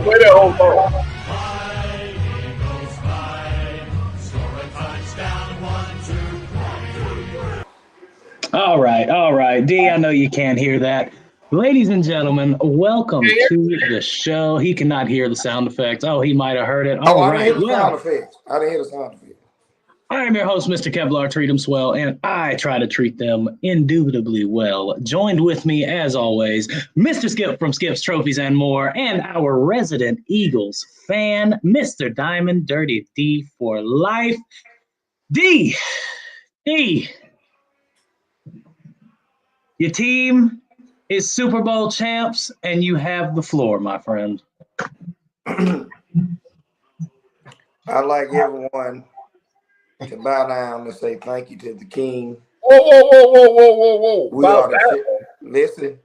Play that whole song. All right. D, I know you can't hear that. Ladies and gentlemen, welcome to the show. He cannot hear the sound effects. Oh, he might have heard it. Oh, All I didn't right. hear the sound Well, effects. I didn't hear the sound effects. I am your host, Mr. Kevlar. Treat them swell, and I try to treat them indubitably well. Joined with me, as always, Mr. Skip from Skip's Trophies and More, and our resident Eagles fan, Mr. Diamond Dirty D for life. D, your team is Super Bowl champs, and you have the floor, my friend. I'd like everyone to bow down and say thank you to the King. Whoa. We are the listen.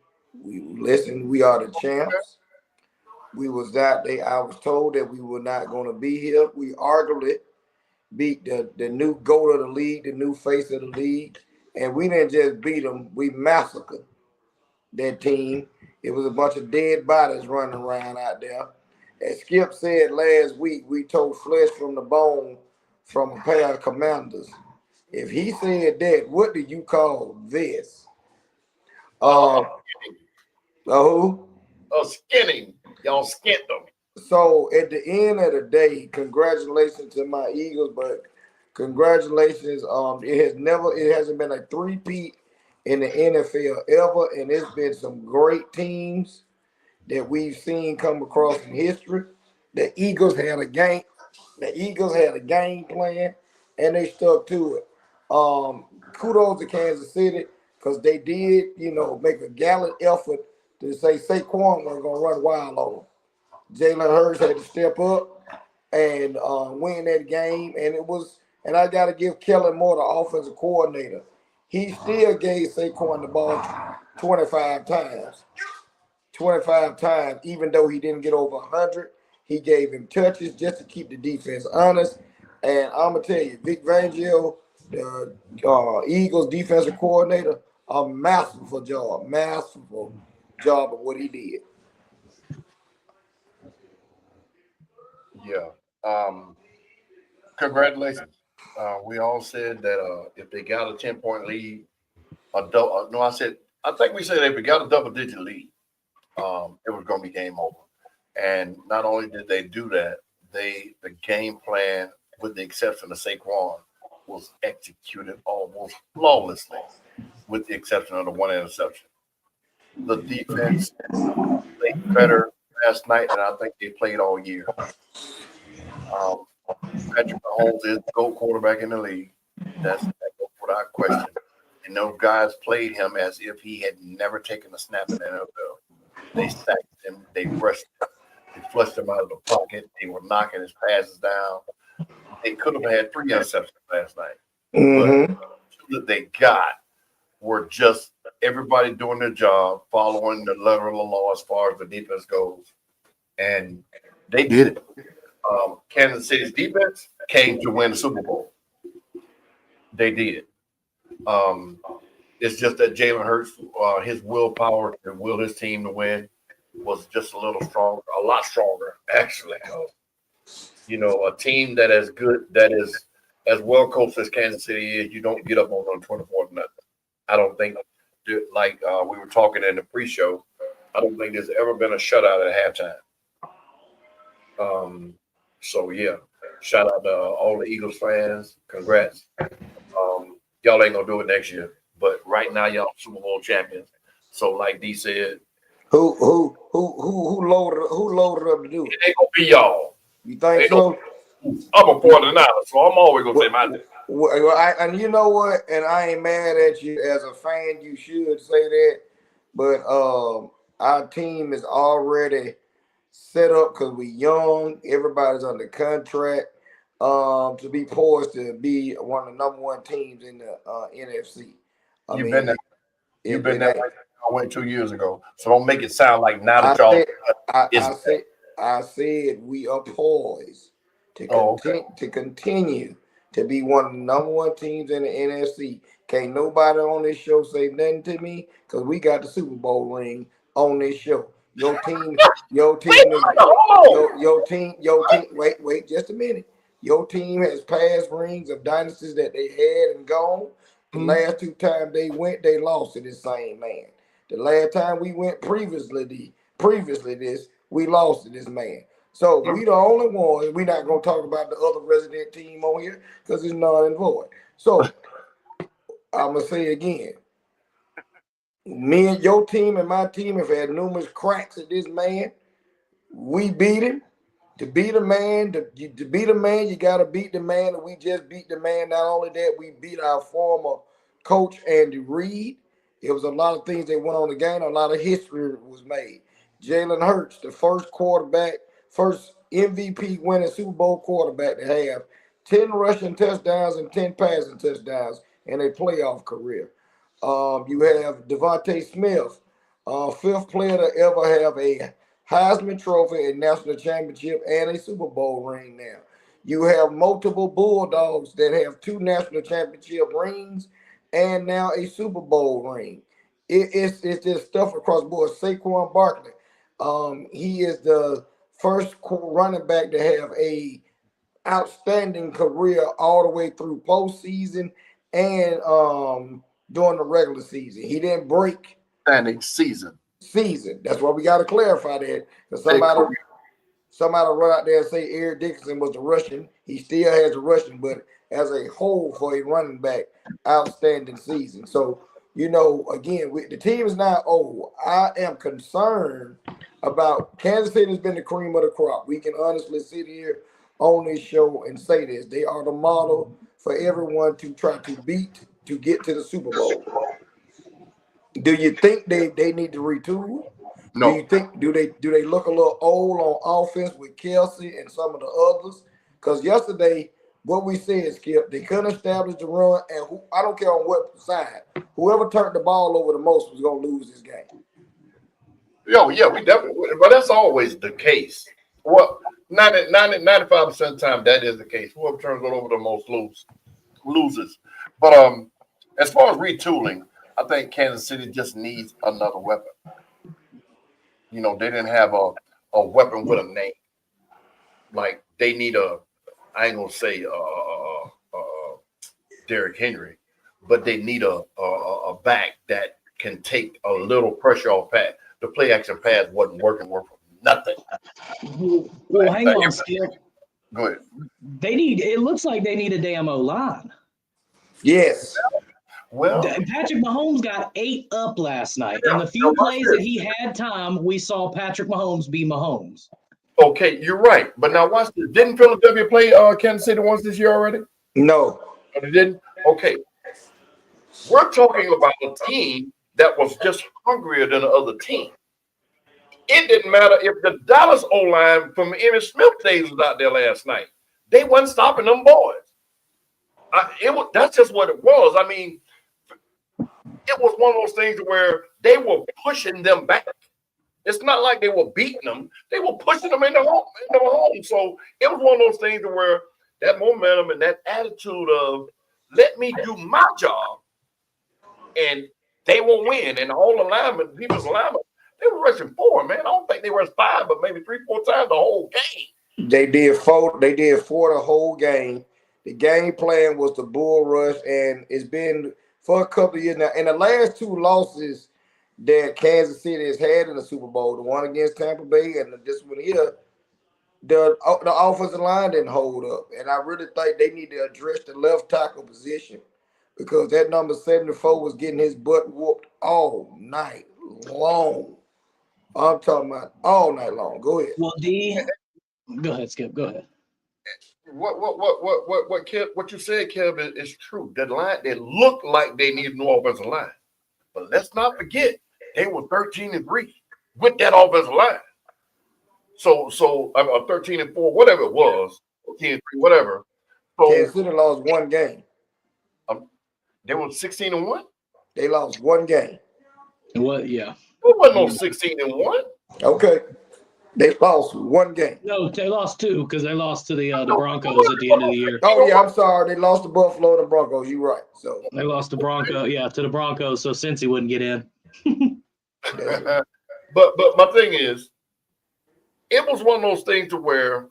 We are the champs. We was out there. I was told that we were not going to be here. We arguably beat the new goat of the league, the new face of the league, and we didn't just beat them. We massacred that team. It was a bunch of dead bodies running around out there. As Skip said last week, we told flesh from the bone from a pair of Commanders. If he said that, what do you call this? Who? Skinning. Y'all skinned them. So at the end of the day, congratulations to my Eagles, but congratulations. It hasn't been a three-peat in the NFL ever, and it's been some great teams that we've seen come across in history. The Eagles had a game plan, and they stuck to it. Kudos to Kansas City because they did, make a gallant effort to say Saquon was going to run wild on them. Jalen Hurts had to step up and win that game, and I got to give Kellen Moore, the offensive coordinator. He still gave Saquon the ball 25 times. 25 times, even though he didn't get over 100. He gave him touches just to keep the defense honest. And I'm going to tell you, Vic Fangio, the Eagles defensive coordinator, a masterful job of what he did. Yeah. Congratulations. We all said that if they got a 10-point lead, I think we said if we got a double-digit lead, it was going to be game over. And not only did they do that, the game plan, with the exception of Saquon, was executed almost flawlessly, with the exception of the one interception. The defense played better last night than I think they played all year. Patrick Mahomes is the GOAT quarterback in the league. That's without question. And those guys played him as if he had never taken a snap in the NFL. They sacked him. They rushed him. They flushed him out of the pocket. They were knocking his passes down. They could have had 3 interceptions last night. Mm-hmm. But the 2 that they got were just everybody doing their job, following the letter of the law as far as the defense goes. And they did it. Kansas City's defense came to win the Super Bowl. They did. It's just that Jalen Hurts, his willpower to will his team to win was just a little stronger, a lot stronger, actually. A team that is as well coached as Kansas City is, you don't get up on them 24-0. I don't think, like we were talking in the pre-show, I don't think there's ever been a shutout at halftime. So, yeah, shout out to all the Eagles fans. Congrats. Y'all ain't going to do it next year. But right now, y'all Super Bowl champions. So, like D said, Who loaded up to do it? It ain't going to be y'all. You think so? I'm a 49er, so I'm always going to say my name. And you know what? And I ain't mad at you as a fan. You should say that. But our team is already set up because we're young. Everybody's under contract to be poised to be one of the number 1 teams in the NFC. You've been that way. I went 2 years ago, so don't make it sound like now that y'all. I said we are poised to continue to be one of the number 1 teams in the NFC. Can't nobody on this show say nothing to me because we got the Super Bowl ring on this show. Your team, wait just a minute. Your team has past rings of dynasties that they had and gone. The last 2 times they went, they lost to this same man. The last time we went previously this, we lost to this man. So we the only ones. We're not gonna talk about the other resident team on here because it's null and void. So I'm gonna say again, me and your team and my team have had numerous cracks at this man. We beat him. To beat a man, you gotta beat the man, and we just beat the man. Not only that, we beat our former coach Andy Reid. It was a lot of things that went on the game. A lot of history was made. Jalen Hurts, the first MVP winning Super Bowl quarterback to have 10 rushing touchdowns and 10 passing touchdowns in a playoff career. You have Devontae Smith, 5th player to ever have a Heisman Trophy, a national championship, and a Super Bowl ring now. You have multiple Bulldogs that have 2 national championship rings and now a Super Bowl ring. It's just stuff across the board. Saquon Barkley, he is the first running back to have a outstanding career all the way through postseason and during the regular season. He didn't break Standing season. That's why we got to clarify that. Because somebody run out there and say Eric Dickerson was the Russian. He still has a Russian, but as a whole for a running back, outstanding season. So, again, the team is not old. I am concerned about Kansas City has been the cream of the crop. We can honestly sit here on this show and say this. They are the model for everyone to try to beat to get to the Super Bowl. Do you think they need to retool? No. Do you think do they look a little old on offense with Kelsey and some of the others? Because yesterday, what we said, Skip, they couldn't establish the run, and I don't care on what side, whoever turned the ball over the most was going to lose this game. Yeah, we definitely, but that's always the case. Well, 95% of the time, that is the case. Whoever turns it over the most loses. But as far as retooling, I think Kansas City just needs another weapon. They didn't have a weapon with a name. Like they need I ain't gonna say Derrick Henry, but they need a back that can take a little pressure off Pat. The play action pass wasn't working worth nothing. Well, hang on, Skip. Go ahead. It looks like they need a damn O-line. Yes. Well, Patrick Mahomes got 8 up last night. In the few plays that he had time, we saw Patrick Mahomes be Mahomes. Okay, you're right. But now watch this. Didn't Philadelphia play Kansas City once this year already? No. Oh, they didn't? Okay. We're talking about a team that was just hungrier than the other team. It didn't matter if the Dallas O-line from Emmitt Smith days was out there last night. They wasn't stopping them boys. That's just what it was. I mean, it was one of those things where they were pushing them back. It's not like they were beating them. They were pushing them into home. So it was one of those things where that momentum and that attitude of let me do my job and they will win. And the whole alignment, people's alignment, they were rushing 4, man. I don't think they rushed 5, but maybe 3-4 times the whole game. They did 4 the whole game. The game plan was the bull rush, and it's been for a couple of years now. And the last 2 losses that Kansas City has had in the Super Bowl, the one against Tampa Bay and this one here, the offensive line didn't hold up. And I really think they need to address the left tackle position because that number 74 was getting his butt whooped all night long. I'm talking about all night long. Go ahead. Well, go ahead, Skip. Go ahead. What you said, Kev, is true. That line, they look like they need a new offensive line, but let's not forget they were 13-3 with that offensive line. So 13-4, whatever it was, 13-3, whatever. So Kansas City lost 1 game. They were 16-1. They lost 1 game. What? Yeah. There wasn't no 16-1. Okay. They lost 1 game. No, they lost 2 because they lost to the Broncos at the end of the year. Oh, yeah, I'm sorry. They lost to Buffalo and the Broncos. You're right. So they lost to the Broncos, so Cincy wouldn't get in. But my thing is, it was one of those things to where,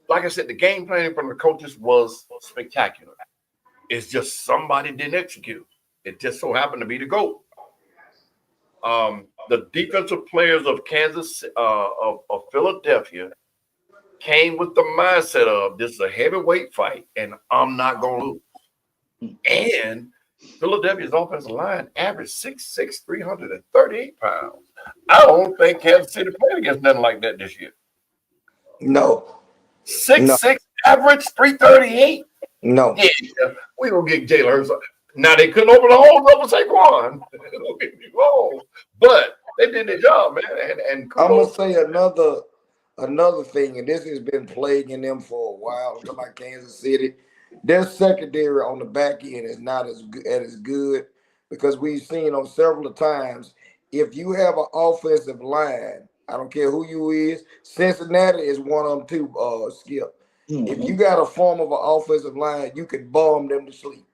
like I said, the game planning from the coaches was spectacular. It's just somebody didn't execute. It just so happened to be the GOAT. The defensive players of of Philadelphia came with the mindset of this is a heavyweight fight and I'm not going to lose. And Philadelphia's offensive line averaged 6'6", 338 pounds. I don't think Kansas City played against nothing like that this year. No. 6'6", average 338. No. Yeah, we gonna get Jalen Hurts. Now they couldn't open the holes up with Saquon. Don't get me wrong, but they did their job, man. And I'm gonna say another thing, and this has been plaguing them for a while. I'm talking about Kansas City. Their secondary on the back end is not as good because we've seen on several times. If you have an offensive line, I don't care who you is. Cincinnati is one of them too. Skip. If you got a form of an offensive line, you can bomb them to sleep.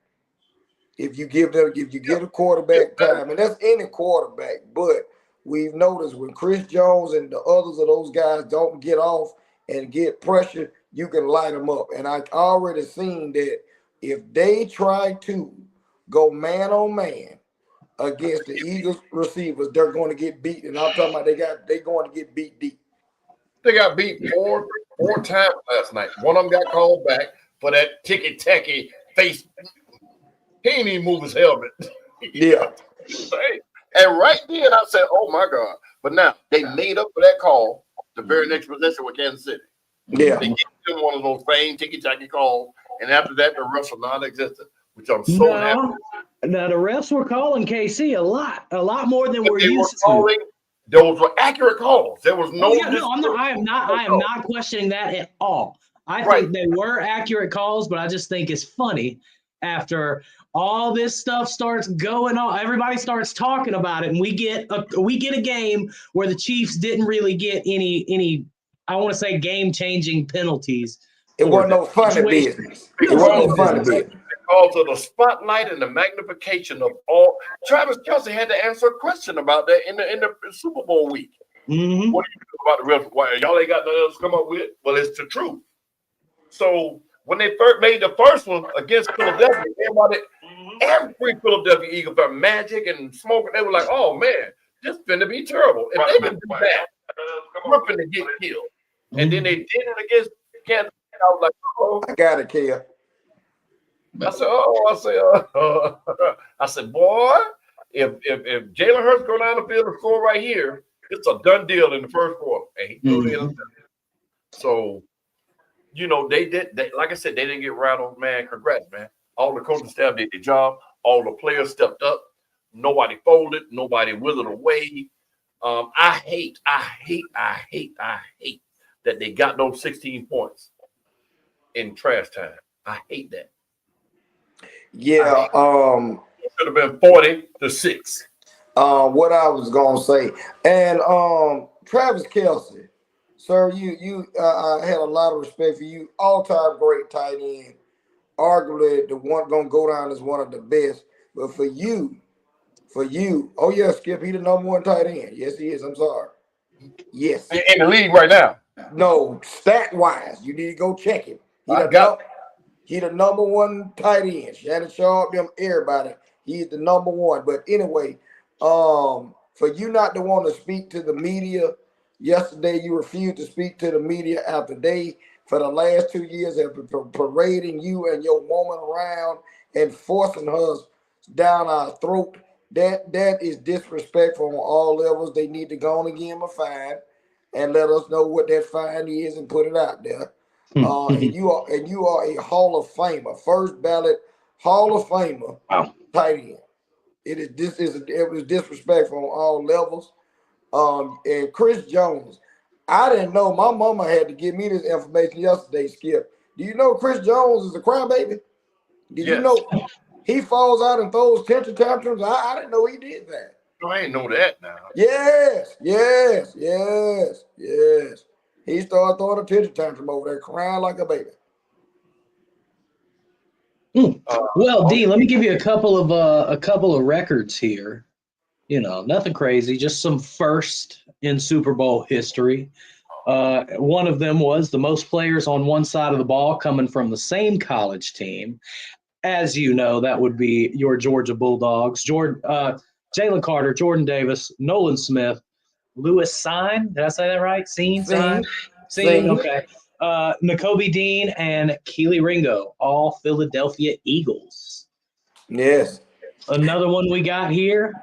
If you get a quarterback time, and that's any quarterback, but we've noticed when Chris Jones and the others of those guys don't get off and get pressure, you can light them up. And I already seen that if they try to go man on man against the Eagles receivers, they're going to get beat. And I'm talking about they're going to get beat deep. They got beat four times last night. One of them got called back for that ticky-tacky face. He didn't even move his helmet. Yeah. And right then I said, oh my God. But now they made up for that call the very next possession with Kansas City. Yeah. They gave them one of those same ticky-tacky calls. And after that, the refs are non-existent, which I'm so happy. Now the refs were calling KC a lot more than we're used to. Those were accurate calls. There was no. I am not questioning that at all. I think they were accurate calls, but I just think it's funny after all this stuff starts going on. Everybody starts talking about it, and we get a game where the Chiefs didn't really get any. I want to say game-changing penalties. It wasn't no funny business. It wasn't no funny business. Because of the spotlight and the magnification of all, Travis Kelce had to answer a question about that in the Super Bowl week. Mm-hmm. What do you think about the refs? Why y'all ain't got nothing else to come up with? Well, it's the truth. So when they first made the first one against Philadelphia, every Philadelphia Eagle fan, Magic and Smoking, they were like, "Oh man, this finna be terrible. If they can do that, we're finna get killed." And then they did it against Kansas. I was like, "Oh, I got it, Kia." I said, boy, if Jalen Hurts go down the field and score right here, it's a done deal in the first quarter. And he threw it in. So, they like I said, they didn't get rattled, man. Congrats, man. All the coaching staff did their job. All the players stepped up. Nobody folded. Nobody withered away. I hate that they got those 16 points in trash time. I hate that. Yeah, it should have been 40-6. What I was gonna say, and Travis Kelce, sir, I had a lot of respect for you. All-time great tight end, arguably the one gonna go down as one of the best. But for you, oh yeah, Skip, he the number one tight end. Yes, he is. I'm sorry. Yes, in the league right now. No, stat-wise, you need to go check him. He the number one tight end. Shannon Sharp, them everybody. He's the number one. But anyway, for you not to want to speak to the media, yesterday you refused to speak to the media after they, for the last 2 years, have been parading you and your woman around and forcing her down our throat. That is disrespectful on all levels. They need to go on and give him a fine and let us know what that fine is and put it out there. And you are a Hall of Famer, first ballot Hall of Famer, tight end. It was disrespectful on all levels. And Chris Jones, I didn't know. My mama had to give me this information yesterday, Skip. Do you know Chris Jones is a crybaby? Did you know he falls out and throws temper tantrums? I didn't know he did that. I ain't know that now. Yes. He started throwing a temper tantrum over there, crying like a baby. Well, D, let me give you a couple of records here. Nothing crazy, just some first in Super Bowl history. One of them was the most players on one side of the ball coming from the same college team. As you know, that would be your Georgia Bulldogs. Jalen Carter, Jordan Davis, Nolan Smith, Lewis Sign. Did I say that right? Sign. Okay. N'Kobe Dean and Keely Ringo, all Philadelphia Eagles. Yes. Another one we got here,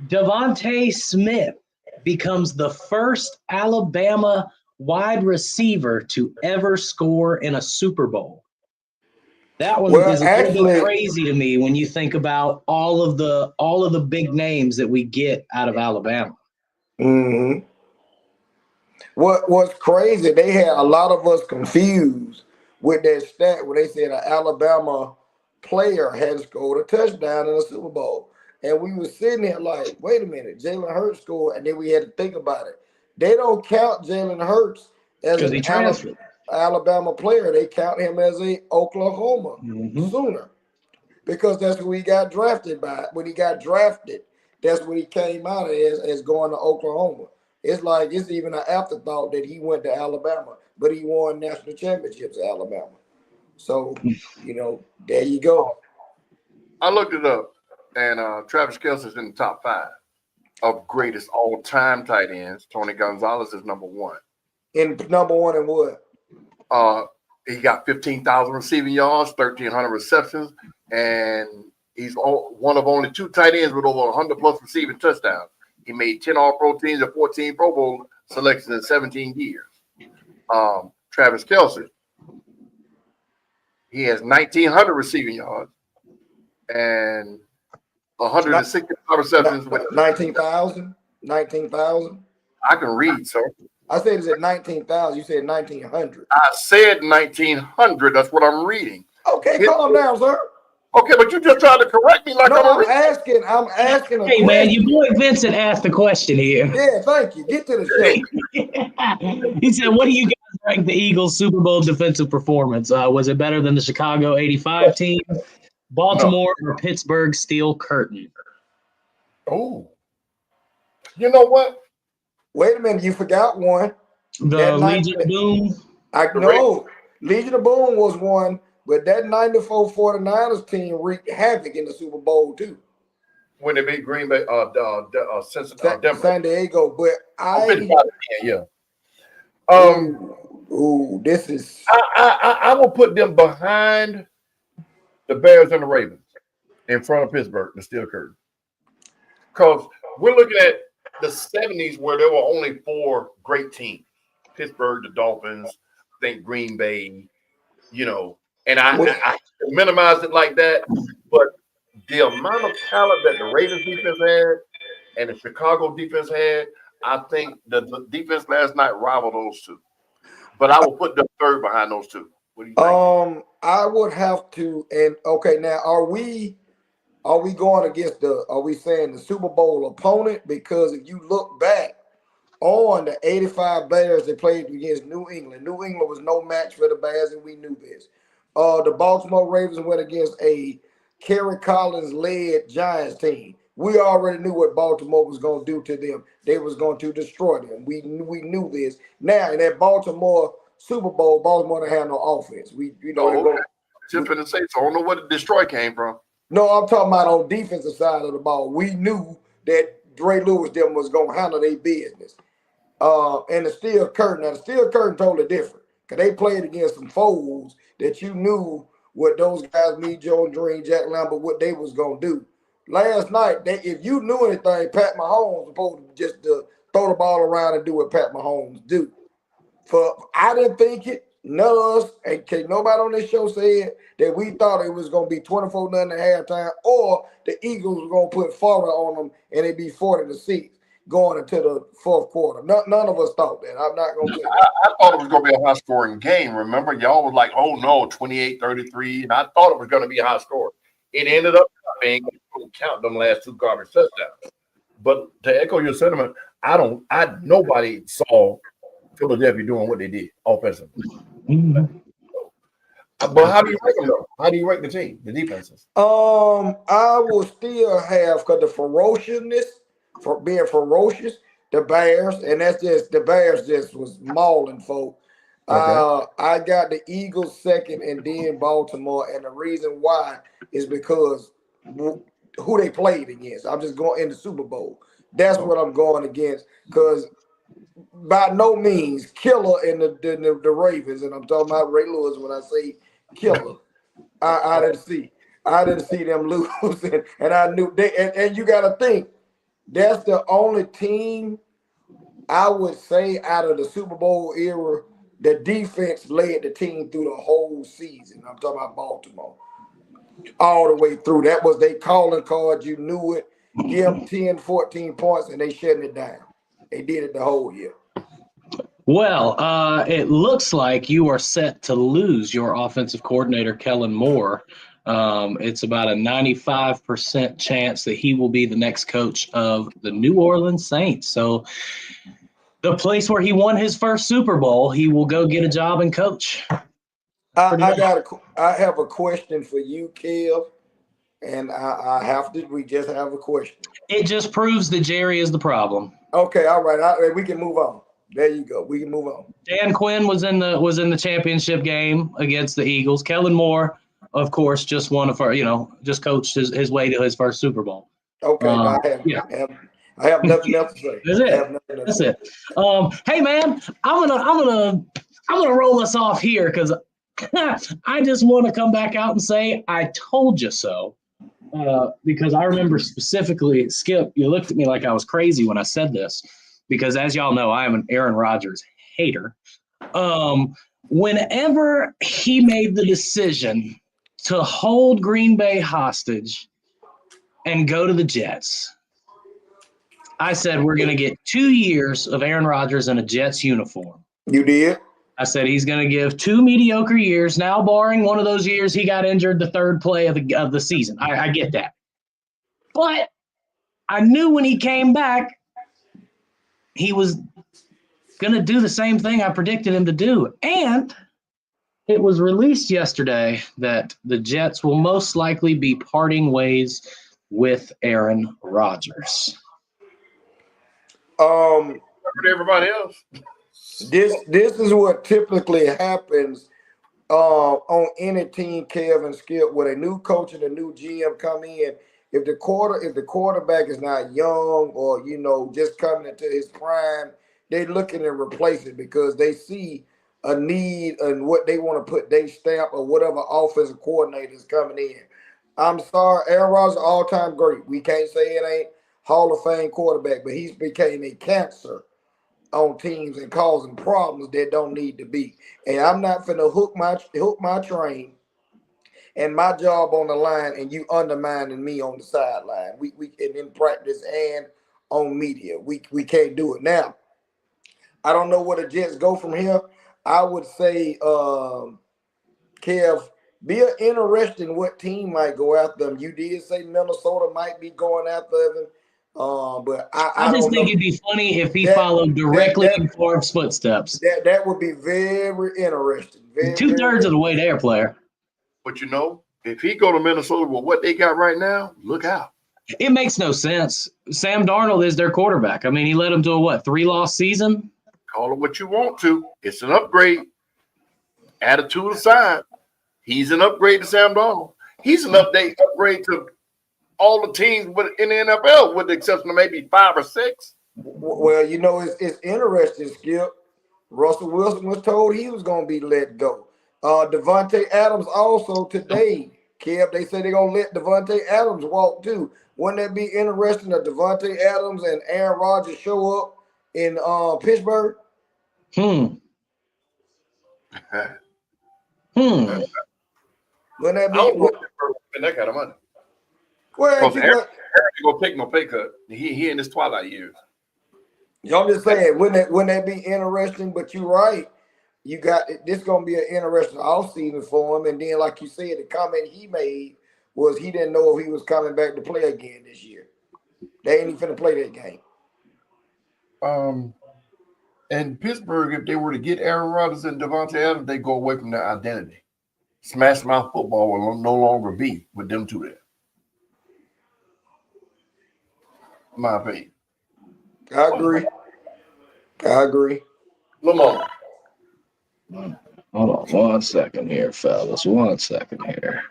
Devontae Smith becomes the first Alabama wide receiver to ever score in a Super Bowl. That one is a little bit crazy to me when you think about all of the big names that we get out of Alabama. Mm-hmm. What's crazy, they had a lot of us confused with that stat where they said an Alabama player had scored a touchdown in a Super Bowl. And we were sitting there like, wait a minute, Jalen Hurts scored, and then we had to think about it. They don't count Jalen Hurts as an Alabama player. They count him as a Oklahoma Sooner, because that's who he got drafted by. When he got drafted, that's what he came out as going to Oklahoma. It's like it's even an afterthought that he went to Alabama, but he won national championships at Alabama. So, there you go. I looked it up, and Travis Kelce's in the top 5 of greatest all-time tight ends. Tony Gonzalez is number 1. Number 1 in what? He got 15,000 receiving yards, 1,300 receptions, and he's one of only 2 tight ends with over 100-plus receiving touchdowns. He made 10 All-Pro teams and 14 Pro Bowl selections in 17 years. Travis Kelce, he has 1,900 receiving yards and 165 receptions. With 19,000? 19,000? I can read, sir. I said it's at 19,000. You said 1,900. I said 1,900. That's what I'm reading. Okay, calm down, sir. Okay, but you just tried to correct me like I'm asking. I'm asking a question. Man, your boy Vincent asked the question here. Yeah, thank you. Get to the show. He said, what do you guys rank the Eagles' Super Bowl defensive performance? Was it better than the Chicago 85 team, Baltimore, or Pittsburgh Steel Curtain? Oh. You know what? Wait a minute. You forgot one. The Legion of Boom? Legion of Boom was one. But that 94 49ers team wreaked havoc in the Super Bowl, too. When they beat Green Bay, Denver. San Diego. But this is... I will put them behind the Bears and the Ravens in front of Pittsburgh, the Steel Curtain. Because we're looking at the 70s where there were only 4 great teams. Pittsburgh, the Dolphins, I think Green Bay, and I minimized it like that, but the amount of talent that the Ravens defense had and the Chicago defense had, I think the defense last night rivaled those 2. But I will put them third behind those 2. What do you think? I would have to, and okay, now are we going against are we saying the Super Bowl opponent? Because if you look back on the 85 Bears that played against New England was no match for the Bears, and we knew this. The Baltimore Ravens went against a Kerry Collins-led Giants team. We already knew what Baltimore was going to do to them. They was going to destroy them. We knew this. Now, in that Baltimore Super Bowl, Baltimore didn't have no offense. Just for the sake, so I don't know where the destroy came from. No, I'm talking about on defensive side of the ball. We knew that Dre Lewis them was going to handle their business. And the Steel Curtain. Now, the Steel Curtain totally different because they played against some foes that you knew what those guys, me, Joe Dream, Jack Lambert, what they was going to do. Last night, if you knew anything, Pat Mahomes was supposed to just throw the ball around and do what Pat Mahomes do. I didn't think it. None of us, and nobody on this show said that we thought it was going to be 24-0 at halftime, or the Eagles were going to put 40 on them and it'd be 40-6 going into the fourth quarter. None of us thought that. I'm not going to say that. I thought it was going to be a high-scoring game. Remember, y'all was like, oh, no, 28-33, and I thought it was going to be a high score. It ended up being count them last 2 garbage touchdowns. But to echo your sentiment, nobody saw Philadelphia doing what they did offensively. Mm-hmm. But how do you rank them though? How do you rank the defenses? I will still have, because the ferociousness for being ferocious. The Bears, and that's just the Bears just was mauling folk. Okay. I got the Eagles second and then Baltimore, and the reason why is because who they played against. I'm just going in the Super Bowl. That's what I'm going against because by no means Killer and the Ravens, and I'm talking about Ray Lewis when I say Killer. I didn't see them lose, and I knew they. And you got to think that's the only team I would say out of the Super Bowl era, the defense led the team through the whole season. I'm talking about Baltimore all the way through. That was their calling card. You knew it. Give them 10, 14 points, and they shutting it down. They did it the whole year. Well, it looks like you are set to lose your offensive coordinator, Kellen Moore. It's about a 95% chance that he will be the next coach of the New Orleans Saints. So the place where he won his first Super Bowl, he will go get a job and coach. I have a question for you, Kev, and we just have a question. It just proves that Jerry is the problem. Okay, all right. We can move on. There you go. We can move on. Dan Quinn was in the championship game against the Eagles. Kellen Moore, of course, just just coached his way to his first Super Bowl. Okay, I have nothing else to say. That's it. Hey man, I'm gonna roll us off here because I just want to come back out and say I told you so. Because I remember specifically, Skip, you looked at me like I was crazy when I said this. Because as y'all know, I am an Aaron Rodgers hater. Whenever he made the decision to hold Green Bay hostage and go to the Jets, I said we're going to get 2 years of Aaron Rodgers in a Jets uniform. You did? I said he's going to give 2 mediocre years. Now, barring one of those years he got injured the third play of the season. I get that. But I knew when he came back, he was going to do the same thing I predicted him to do. And it was released yesterday that the Jets will most likely be parting ways with Aaron Rodgers. Everybody else. This is what typically happens on any team, Kevin Skip, with a new coach and a new GM come in. If the quarterback is not young or just coming into his prime, they're looking to replace it because they see a need and what they want to put their stamp or whatever offensive coordinator is coming in. I'm sorry, Aaron Rodgers, all-time great. We can't say it ain't Hall of Fame quarterback, but he's became a cancer on teams and causing problems that don't need to be. And I'm not finna hook my train and my job on the line and you undermining me on the sideline. We can in practice and on media. We can't do it. Now, I don't know where the Jets go from here. I would say, Kev, be interesting what team might go after them. You did say Minnesota might be going after them. But I just don't think know. It'd be funny if he followed directly in Favre's footsteps. That would be very interesting. 2/3 of the way there, player. But if he go to Minnesota with what they got right now, look out. It makes no sense. Sam Darnold is their quarterback. I mean, he led them to a 3-loss season? Call it what you want to. It's an upgrade. Attitude aside, he's an upgrade to Sam Darnold. He's an upgrade to all the teams in the NFL, with the exception of maybe 5 or 6. Well, it's interesting, Skip. Russell Wilson was told he was going to be let go. Devontae Adams also today, Kev, they say they're going to let Devontae Adams walk too. Wouldn't that be interesting that Devontae Adams and Aaron Rodgers show up in Pittsburgh? Wouldn't that be? I don't know if that kind of money. Well, Aaron gonna take no pay cut. He in his twilight years. I'm just saying, wouldn't that be interesting? But you're right. You got this gonna be an interesting offseason for him. And then, like you said, the comment he made was he didn't know if he was coming back to play again this year. They ain't even finna play that game. And Pittsburgh, if they were to get Aaron Rodgers and Devontae Adams, they go away from their identity. Smash mouth football will no longer be with them two there. In my opinion. I agree. I agree. Lamar. Hold on 1 second here, fellas. 1 second here.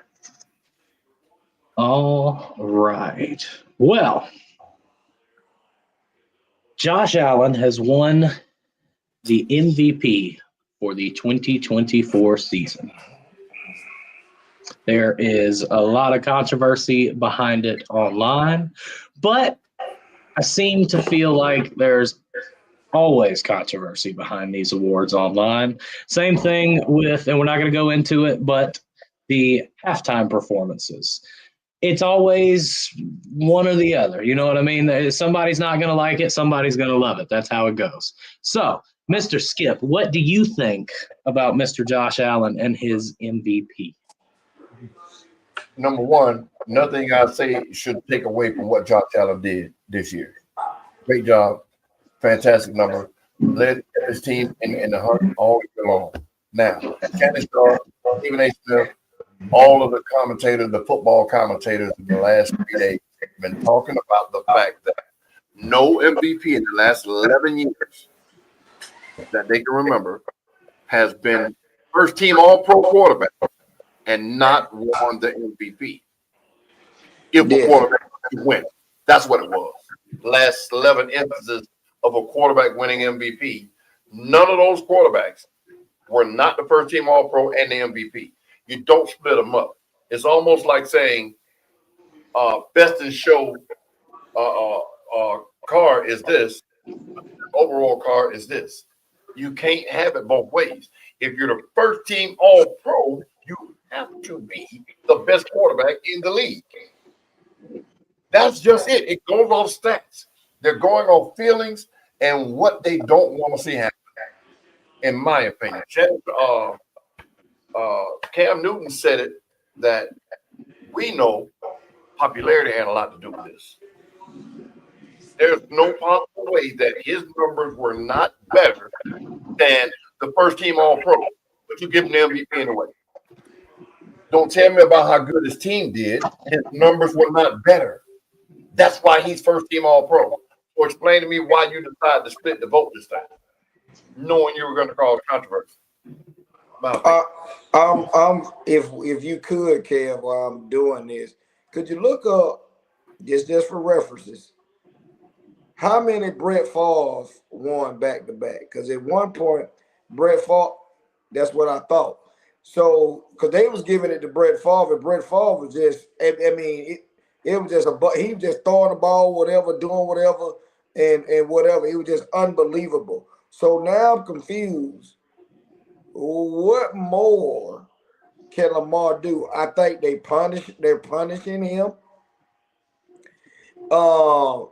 All right. Well, Josh Allen has won the MVP for the 2024 season. There is a lot of controversy behind it online, but I seem to feel like there's always controversy behind these awards online. Same thing with, and we're not going to go into it, but the halftime performances. It's always one or the other. You know what I mean? Somebody's not going to like it. Somebody's going to love it. That's how it goes. So, Mr. Skip, what do you think about Mr. Josh Allen and his MVP? Number one, nothing I say should take away from what Josh Allen did this year. Great job. Fantastic number. Led his team in the hunt all year long. Now, Candy Star, Stephen A. Smith, all of the commentators, the football commentators in the last 3 days have been talking about the fact that no MVP in the last 11 years that they can remember has been first team all-pro quarterback and not won the MVP. If a quarterback could win. That's what it was. Last 11 instances of a quarterback winning MVP, none of those quarterbacks were not the first team all-pro and the MVP. You don't split them up. It's almost like saying best in show car is this, overall car is this. You can't have it both ways. If you're the first team all-pro, you have to be the best quarterback in the league. That's just it. It goes off stats. They're going off feelings and what they don't want to see happen, in my opinion. Cam Newton said it that we know popularity had a lot to do with this. There's no possible way that his numbers were not better than the first team all-pro, but you give him the MVP anyway. Don't tell me about how good his team did. His numbers were not better. That's why he's first team all-pro. So explain to me why you decided to split the vote this time, knowing you were going to cause controversy. If you could, Kev, while I'm doing this, could you look up just for references? How many Brett Favre won back to back? Because at one point, Brett Favre, that's what I thought. So, because they was giving it to Brett Favre, and Brett Favre was just, it was just he was just throwing the ball, whatever, doing whatever, and whatever. It was just unbelievable. So now I'm confused. What more can Lamar do? I think they're punishing him. I'm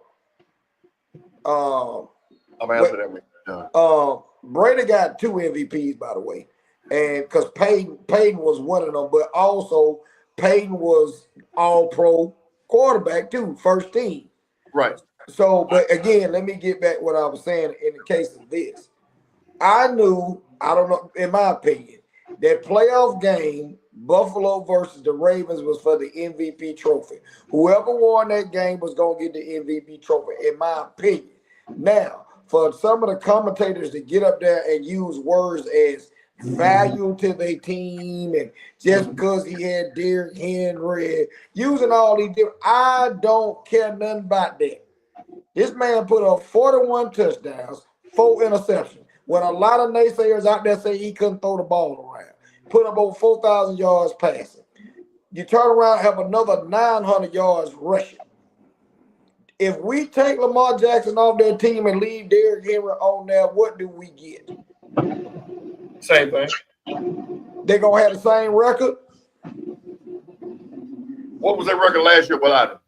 answering that way. Brady got 2 MVPs, by the way. And because Peyton was one of them, but also Peyton was all-pro quarterback too, first team. Right. So, but again, let me get back what I was saying in the case of this. I don't know, in my opinion, that playoff game, Buffalo versus the Ravens, was for the MVP trophy. Whoever won that game was going to get the MVP trophy, in my opinion. Now, for some of the commentators to get up there and use words as value to their team and just because he had Derrick Henry, using all these different, I don't care nothing about that. This man put up 41 touchdowns, 4 interceptions. When a lot of naysayers out there say he couldn't throw the ball around, put up over 4,000 yards passing. You turn around and have another 900 yards rushing. If we take Lamar Jackson off their team and leave Derrick Henry on there, what do we get? Same thing. They're going to have the same record? What was their record last year without him?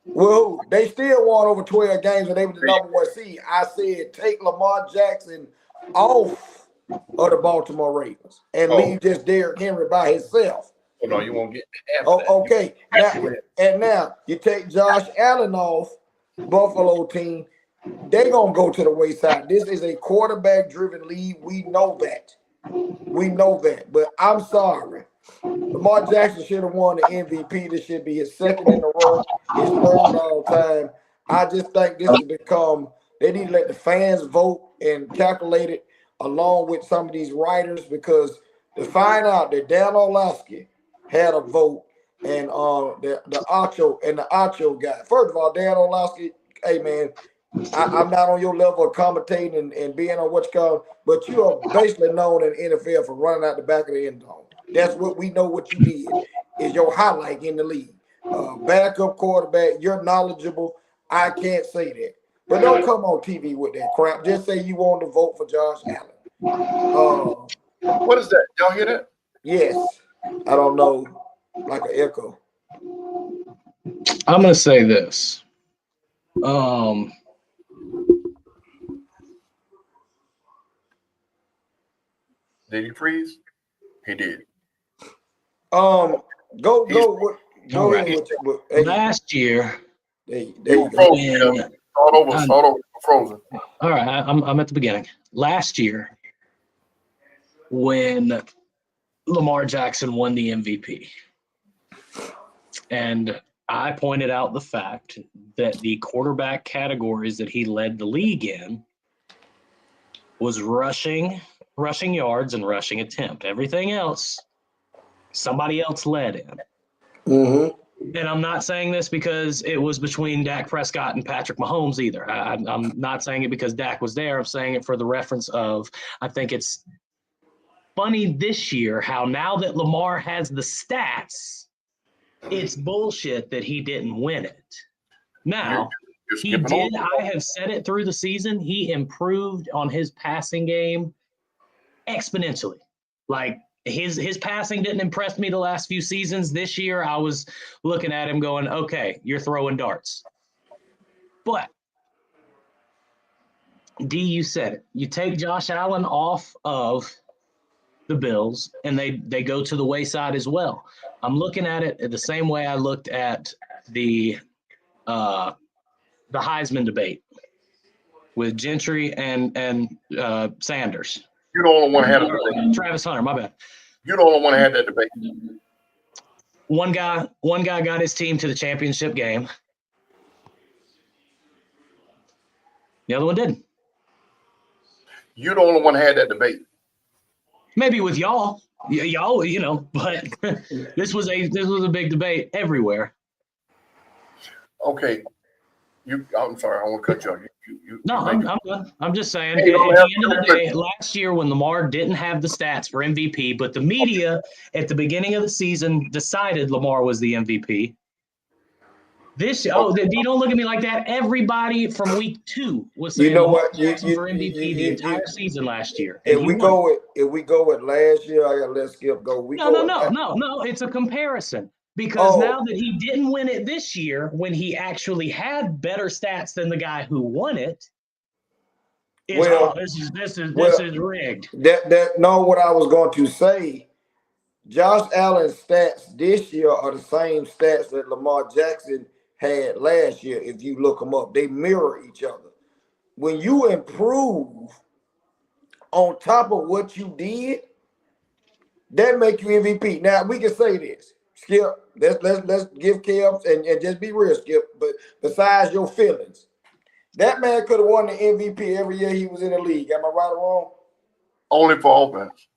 Well, they still won over 12 games and they were the number 1 seed. I said take Lamar Jackson off of the Baltimore Ravens and leave just Derrick Henry by himself. Oh, no, you won't get half that. Oh, okay. Now you take Josh Allen off Buffalo team, they're going to go to the wayside. This is a quarterback-driven league. We know that. But I'm sorry. Lamar Jackson should have won the MVP. This should be his second in a row, his third all time. I just think this has become They need to let the fans vote and calculate it along with some of these writers, because to find out that Dan Orlovsky had a vote and the Acho guy. First of all, Dan Orlovsky, hey man, I'm not on your level of commentating and being on what you call, but you are basically known in the NFL for running out the back of the end zone. That's what we know what you did is your highlight in the league. Backup quarterback, you're knowledgeable. I can't say that. But don't come on TV with that crap. Just say you want to vote for Josh Allen. What is that? Y'all hear that? Yes. I don't know. Like an echo. I'm going to say this. Did he freeze? He did. Go right. Last year. There you go. Start over, frozen. All right, I'm at the beginning. Last year, when Lamar Jackson won the MVP, and I pointed out the fact that the quarterback categories that he led the league in was rushing yards and rushing attempt. Everything else, somebody else led in. Mm-hmm. And I'm not saying this because it was between Dak Prescott and Patrick Mahomes either. I'm not saying it because Dak was there. I'm saying it for the reference of, I think it's funny this year how now that Lamar has the stats, it's bullshit that he didn't win it. Now, he did. I have said it through the season. He improved on his passing game exponentially. Like, his passing didn't impress me the last few seasons. This year, I was looking at him going, okay, you're throwing darts. But, D, you said it. You take Josh Allen off of the Bills, and they go to the wayside as well. I'm looking at it the same way I looked at the Heisman debate with Gentry and Sanders. You don't want to have a debate. Travis Hunter, my bad. You don't want to have that debate. One guy got his team to the championship game. The other one didn't. You don't want to have that debate. Maybe with y'all, but this was a big debate everywhere. Okay, I'm sorry, I won't cut you off. I'm done. I'm just saying. At the end of the day, last year when Lamar didn't have the stats for MVP, but the media at the beginning of the season decided Lamar was the MVP. You don't look at me like that. Everybody from week 2 was saying Lamar Jackson for MVP the entire season last year. If we go with last year, I gotta let Skip go. No. It's a comparison. Because now that he didn't win it this year, when he actually had better stats than the guy who won it, this is rigged. What I was going to say, Josh Allen's stats this year are the same stats that Lamar Jackson had last year. If you look them up, they mirror each other. When you improve on top of what you did, that make you MVP. Now we can say this. Skip, let's give Kev and just be real, Skip. But besides your feelings, that man could have won the MVP every year he was in the league. Am I right or wrong? Only for offense.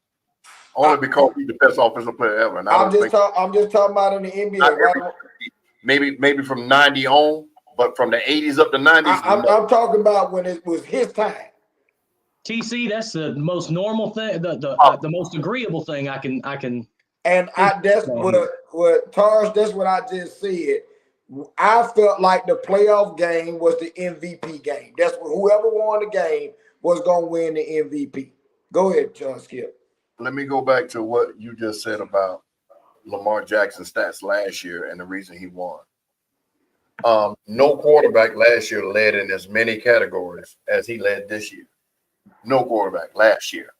Only because he's the best offensive player ever. And I'm just talking about in the NBA. Right? Maybe from 90 on, but from the 80s up to 90s. I'm talking about when it was his time. TC, that's the most normal thing, the most agreeable thing I can. And that's what Tarsh, that's what I just said. I felt like the playoff game was the MVP game. That's what whoever won the game was going to win the MVP. Go ahead, John Skip. Let me go back to what you just said about Lamar Jackson's stats last year and the reason he won. No quarterback last year led in as many categories as he led this year. No quarterback last year.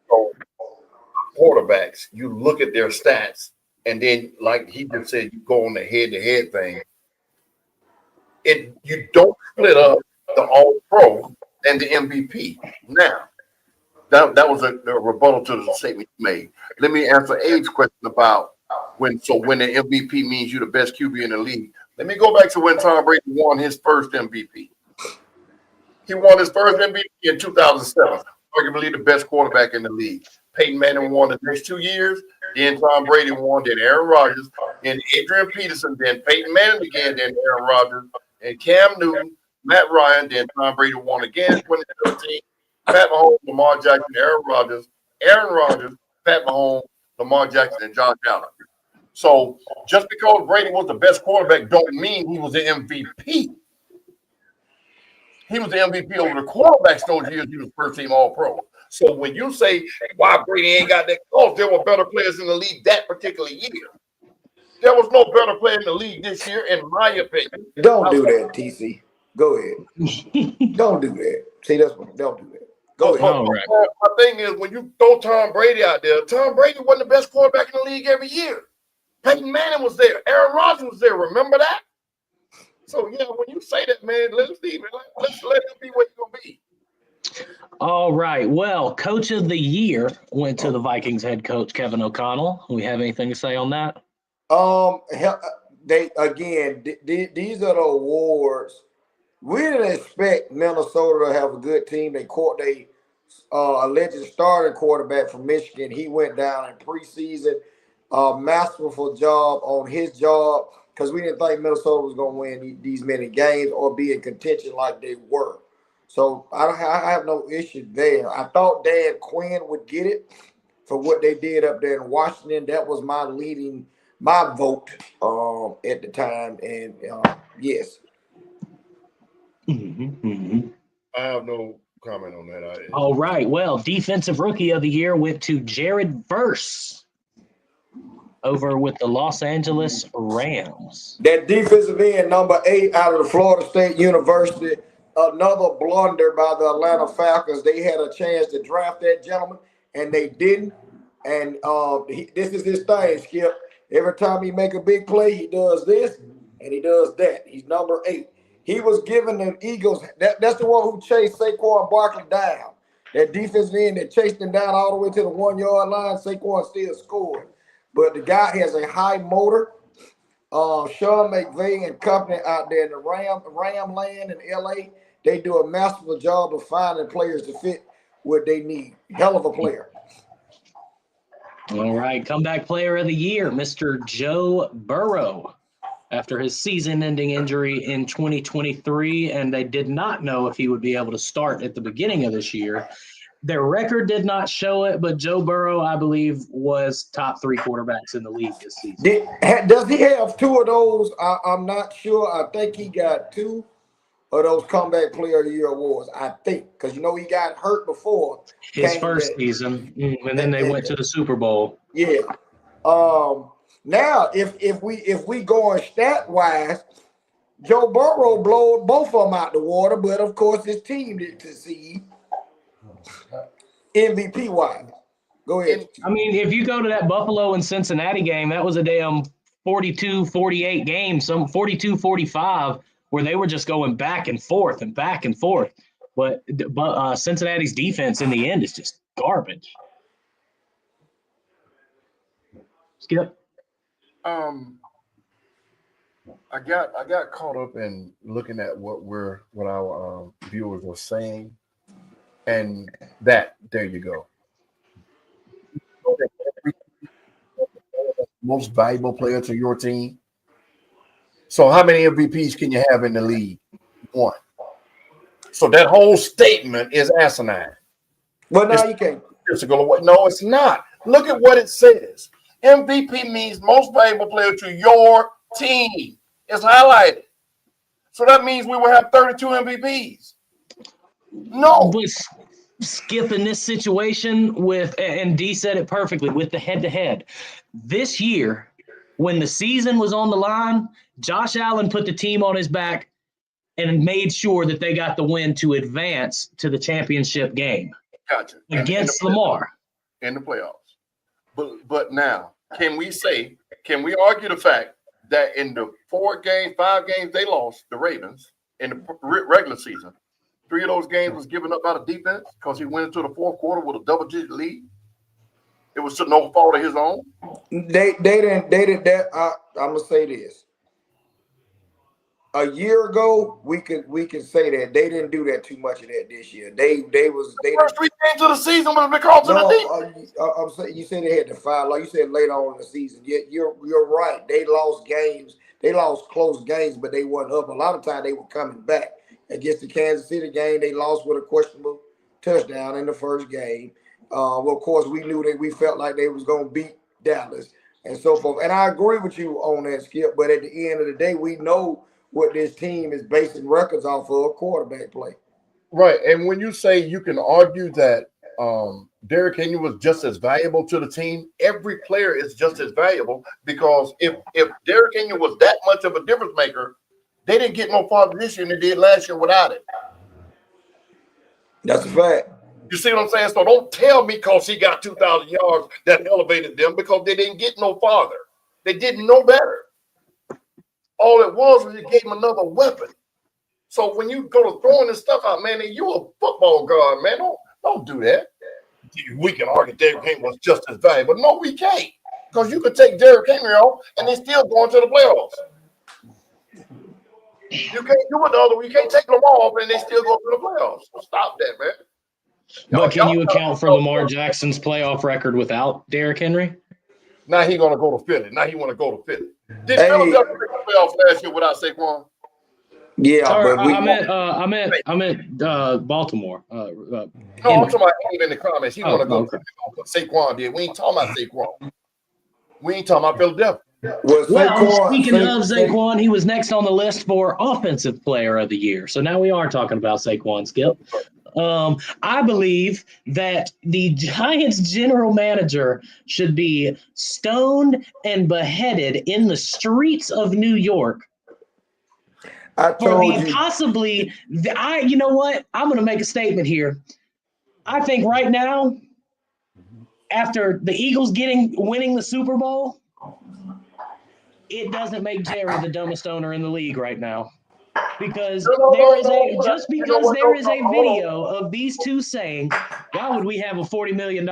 So quarterbacks, you look at their stats, and then, like he just said, you go on the head-to-head thing. You don't split up the All-Pro and the MVP. Now, that was a rebuttal to the statement you made. Let me answer Abe's question about when the MVP means you're the best QB in the league. Let me go back to when Tom Brady won his first MVP. He won his first MVP in 2007. Arguably the best quarterback in the league. Peyton Manning won the next 2 years. Then Tom Brady won. Then Aaron Rodgers. Then Adrian Peterson. Then Peyton Manning again. Then Aaron Rodgers. And Cam Newton, Matt Ryan. Then Tom Brady won again in 2017. Pat Mahomes, Lamar Jackson, Aaron Rodgers, Pat Mahomes, Lamar Jackson, and Josh Allen. So just because Brady was the best quarterback don't mean he was the MVP. He was the MVP over the quarterbacks those years. He was first team All-Pro. So when you say why Brady ain't got that, oh, there were better players in the league that particular year. There was no better player in the league this year, in my opinion. Don't do that, TC. Go ahead. Don't do that. See, that's what. Don't do that. Go ahead. Right. My thing is, when you throw Tom Brady out there, Tom Brady wasn't the best quarterback in the league every year. Peyton Manning was there. Aaron Rodgers was there. Remember that? So, yeah, when you say that, man, let's let him be what he's going to be. All right. Well, Coach of the Year went to the Vikings head coach, Kevin O'Connell. We have anything to say on that? These are the awards. We didn't expect Minnesota to have a good team. They caught alleged starting quarterback from Michigan. He went down in preseason. Masterful job on his job because we didn't think Minnesota was going to win these many games or be in contention like they were. So I have no issue there. I thought Dan Quinn would get it for what they did up there in Washington. That was my vote at the time. And yes. I have no comment on that. All right. Well, Defensive Rookie of the Year went to Jared Verse over with the Los Angeles Rams. That defensive end, number 8 out of the Florida State University, another blunder by the Atlanta Falcons. They had a chance to draft that gentleman, and they didn't. And this is his thing, Skip. Every time he make a big play, he does this, and he does that. He's number 8. He was giving the Eagles, that's the one who chased Saquon Barkley down. That defensive end that chased him down all the way to the 1-yard line, Saquon still scored. But the guy has a high motor. Sean McVay and company out there in the Ram land in LA, they do a masterful job of finding players to fit what they need. Hell of a player. All right, comeback player of the year, Mr. Joe Burrow. After his season-ending injury in 2023, and they did not know if he would be able to start at the beginning of this year. Their record did not show it, but Joe Burrow, I believe, was top 3 quarterbacks in the league this season. Does he have 2 of those? I'm not sure. I think he got 2 of those comeback player of the year awards, I think, because he got hurt before his first season, and then they went to the Super Bowl. Yeah. Now, if we going stat wise, Joe Burrow blowed both of them out the water, but of course his team didn't succeed. MVP wise, go ahead. I mean, if you go to that Buffalo and Cincinnati game, that was a damn 42-48 game, some 42-45, where they were just going back and forth and back and forth. But Cincinnati's defense in the end is just garbage. Skip. I got caught up in looking at what our viewers were saying, and there you go. Most valuable player to your team. So how many MVPs can you have in the league? 1. So that whole statement is asinine. Well, no, you can't. No, it's not. Look at what it says. MVP means most valuable player to your team. It's highlighted. So that means we will have 32 MVPs. No. But Skip, in this situation and D said it perfectly, with the head-to-head. This year, when the season was on the line, Josh Allen put the team on his back and made sure that they got the win to advance to the championship game. Gotcha. Against Lamar. In the playoffs. But now, can we argue the fact that in the 5 games they lost, the Ravens, in the regular season, 3 of those games was given up by the defense because he went into the 4th quarter with a double-digit lead? It was no fault of his own? They didn't that. I'm going to say this. a year ago, we could say that they didn't do that too much of that this year. They First 3 games of the season was because of the defense. I'm saying you said they had to file, like you said, later on in the season. Yet you're right. They lost games. They lost close games, but they wasn't up. A lot of times they were coming back. Against the Kansas City game, they lost with a questionable touchdown in the first game. Well, of course, we felt like they was going to beat Dallas and so forth. And I agree with you on that, Skip. But at the end of the day, we know what this team is basing records off of quarterback play. Right. And when you say you can argue that Derrick Henry was just as valuable to the team, every player is just as valuable, because if Derrick Henry was that much of a difference maker, they didn't get no farther this year than they did last year without it. That's a fact. You see what I'm saying? So don't tell me because he got 2,000 yards that elevated them, because they didn't get no farther. They didn't know better. All it was you gave him another weapon. So when you go to throwing this stuff out, man, you a football god, man. Don't do that. We can argue Derrick Henry was just as valuable. No, we can't. Because you could take Derrick Henry off and they still going to the playoffs. You can't do it the other way. You can't take them off and they still go to the playoffs. So stop that, man. But can you account for Lamar Jackson's playoff record without Derrick Henry? Now he's going to go to Philly. Now he want to go to Philly. Did Philadelphia make the playoffs last year without Saquon? Yeah, Sorry, but I meant Baltimore. No, I'm talking about him in the comments. He want to go. Saquon did. We ain't talking about Saquon. We ain't talking about Philadelphia. Well, speaking of Saquon, he was next on the list for Offensive Player of the Year. So now we are talking about Saquon, Skip. I believe that the Giants general manager should be stoned and beheaded in the streets of New York. I told you. Possibly, you know what? I'm going to make a statement here. I think right now, after the Eagles winning the Super Bowl, it doesn't make Jerry the dumbest owner in the league right now. Because there is a video of these two saying, why would we have a $40 million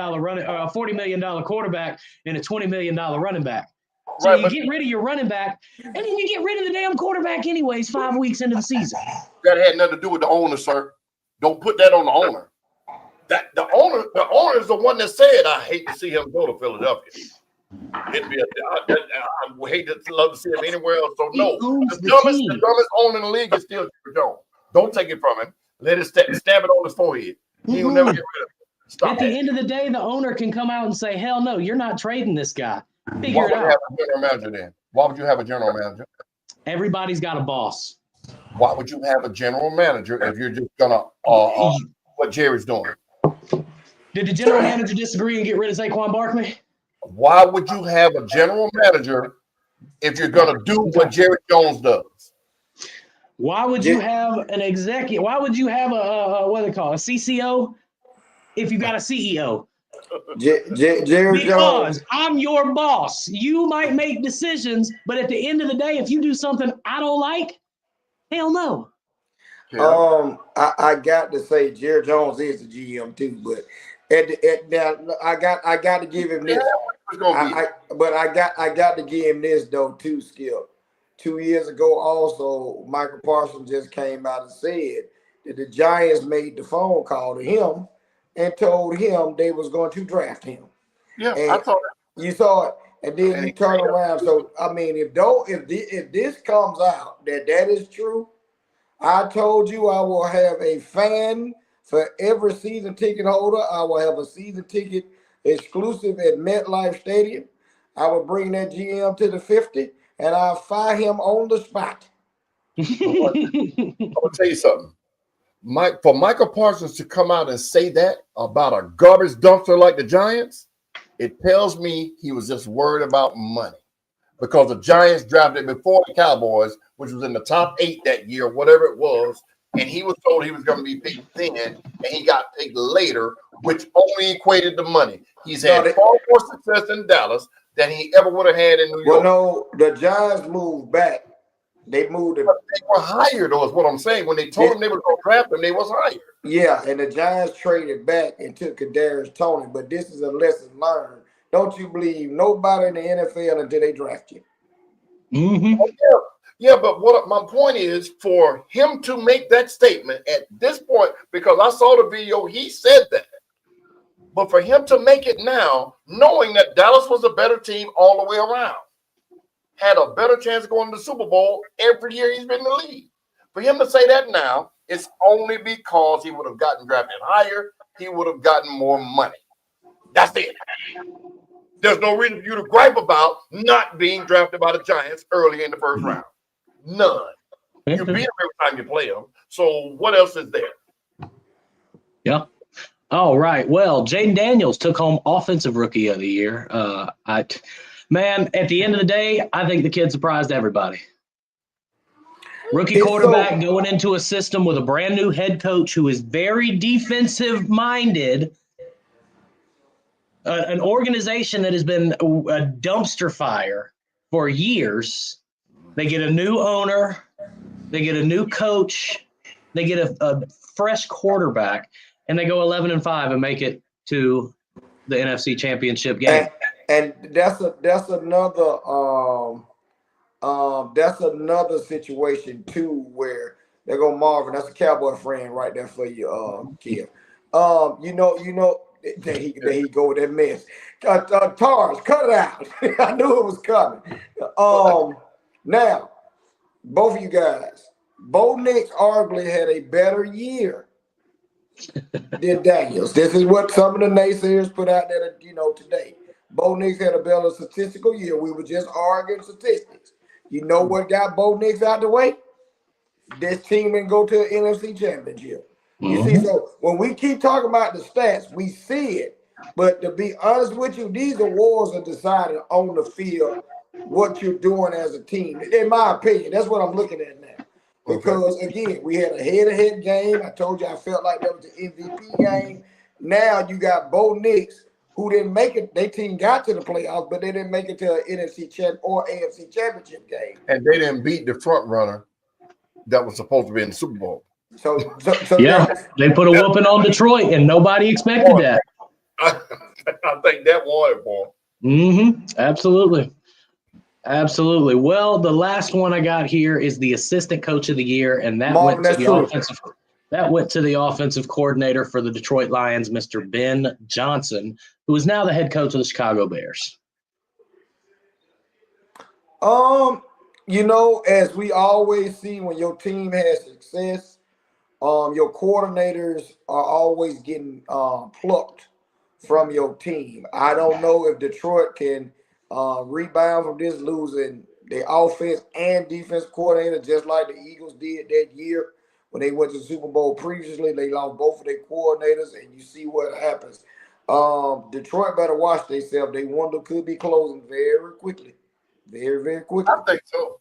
quarterback and a $20 million running back? So you get rid of your running back, and then you get rid of the damn quarterback anyways 5 weeks into the season. That had nothing to do with the owner, sir. Don't put that on the owner. That the owner is the one that said, I hate to see him go to Philadelphia. I would hate to love to see him anywhere else. So no, the dumbest owner in the league is still Jerry Jones. Don't take it from him. Let it stab it on his forehead. He will never get rid of it. Stop. At the end of the day, the owner can come out and say, hell no, you're not trading this guy. Figure it out. Why would you have a general manager then? Why would you have a general manager? Everybody's got a boss. Why would you have a general manager if you're just gonna what Jerry's doing? Did the general manager disagree and get rid of Saquon Barkley? Why would you have a general manager if you're gonna do what Jerry Jones does? Why would you have an executive? Why would you have a what do they call it, a CCO if you got a CEO? Jerry Jones. I'm your boss. You might make decisions, but at the end of the day, if you do something I don't like, hell no. I got to say Jerry Jones is the GM too, but I got to give him this. I got to give him this though too, Skip. 2 years ago, also Michael Parsons just came out and said that the Giants made the phone call to him and told him they was going to draft him. Yeah, and I saw that. You saw it, and then you turn around. So I mean, if this comes out that is true, I told you I will have a fan for every season ticket holder. I will have a season ticket exclusive at MetLife Stadium. I will bring that GM to the 50, and I'll fire him on the spot. I'm gonna tell you something. For Michael Parsons to come out and say that about a garbage dumpster like the Giants, it tells me he was just worried about money, because the Giants drafted before the Cowboys, which was in the top 8 that year, whatever it was, and he was told he was going to be picked then, and he got picked later, which only equated to money. He's had far more success in Dallas than he ever would have had in New York. Well, no, the Giants moved back. They moved. They were hired, though, is what I'm saying. When they told them they were going to draft him, they was hired. Yeah, and the Giants traded back and took Kadarius Toney. But this is a lesson learned. Don't you believe nobody in the NFL until they draft you. Mm-hmm. Oh, yeah. Yeah, but what my point is for him to make that statement at this point, because I saw the video, he said that. But for him to make it now, knowing that Dallas was a better team all the way around, had a better chance of going to the Super Bowl every year he's been in the league. For him to say that now, it's only because he would have gotten drafted higher. He would have gotten more money. That's it. There's no reason for you to gripe about not being drafted by the Giants early in the first round. None. You beat them every time you play them. So what else is there? Yeah. All right. Well, Jaden Daniels took home Offensive Rookie of the Year. Man, at the end of the day, I think the kid surprised everybody. Rookie quarterback going into a system with a brand new head coach who is very defensive minded. An organization that has been a dumpster fire for years. They get a new owner. They get a new coach. They get a fresh quarterback, and they go 11-5 and make it to the NFC Championship game. And that's another situation too where they go Marvin. That's a Cowboy friend right there for you, kid. There he go with that mess. Tars, cut it out. I knew it was coming. Now, both of you guys, Bo Nix arguably had a better year than Daniels. This is what some of the naysayers put out there, today. Bo Nix had a better statistical year. We were just arguing statistics. You know what got Bo Nix out the way? This team didn't go to an NFC Championship. You see, so when we keep talking about the stats, we see it. But to be honest with you, these awards are decided on the field, what you're doing as a team. In my opinion, that's what I'm looking at now. Because, again, we had a head-to-head game. I told you I felt like that was the MVP game. Now you got Bo Nix, who didn't make it. Their team got to the playoffs, but they didn't make it to an NFC or AFC Championship game. And they didn't beat the front runner that was supposed to be in the Super Bowl. So yeah, they put a whooping on Detroit, and nobody expected that. I think that won it for them. Absolutely. Absolutely. Well, the last one I got here is the Assistant Coach of the Year, and that went to the offensive coordinator for the Detroit Lions, Mr. Ben Johnson, who is now the head coach of the Chicago Bears. As we always see when your team has success, your coordinators are always getting plucked from your team. I don't know if Detroit can rebound from this losing their offense and defense coordinator, just like the Eagles did that year when they went to the Super Bowl previously. They lost both of their coordinators, and you see what happens. Detroit better watch themselves. They window could be closing very quickly. Very, very quickly. I think so.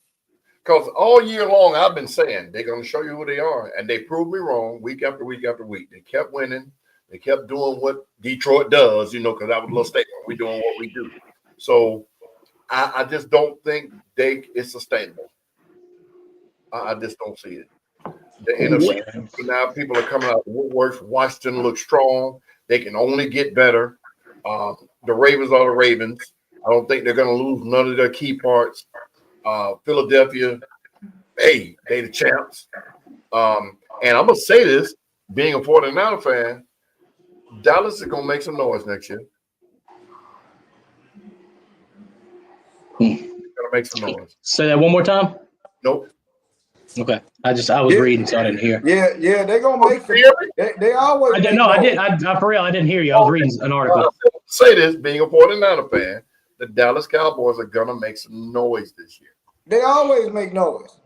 Because all year long, I've been saying they're going to show you who they are. And they proved me wrong week after week after week. They kept winning. They kept doing what Detroit does, because that was a little statement. We're doing what we do. So I just don't think it's sustainable. I just don't see it. The NFC, now people are coming out of the woodworks. Washington looks strong. They can only get better. The Ravens are the Ravens. I don't think they're going to lose none of their key parts. Philadelphia, they the champs. And I'm going to say this, being a 49er fan, Dallas is going to make some noise next year. Going to make some noise. Say that one more time. Nope. Okay. I was reading, so I didn't hear. Yeah, they're going to make some. They always. I didn't know. I did. I for real, I didn't hear you. I was reading an article. Say this, being a 49er fan, the Dallas Cowboys are going to make some noise this year. They always make noise.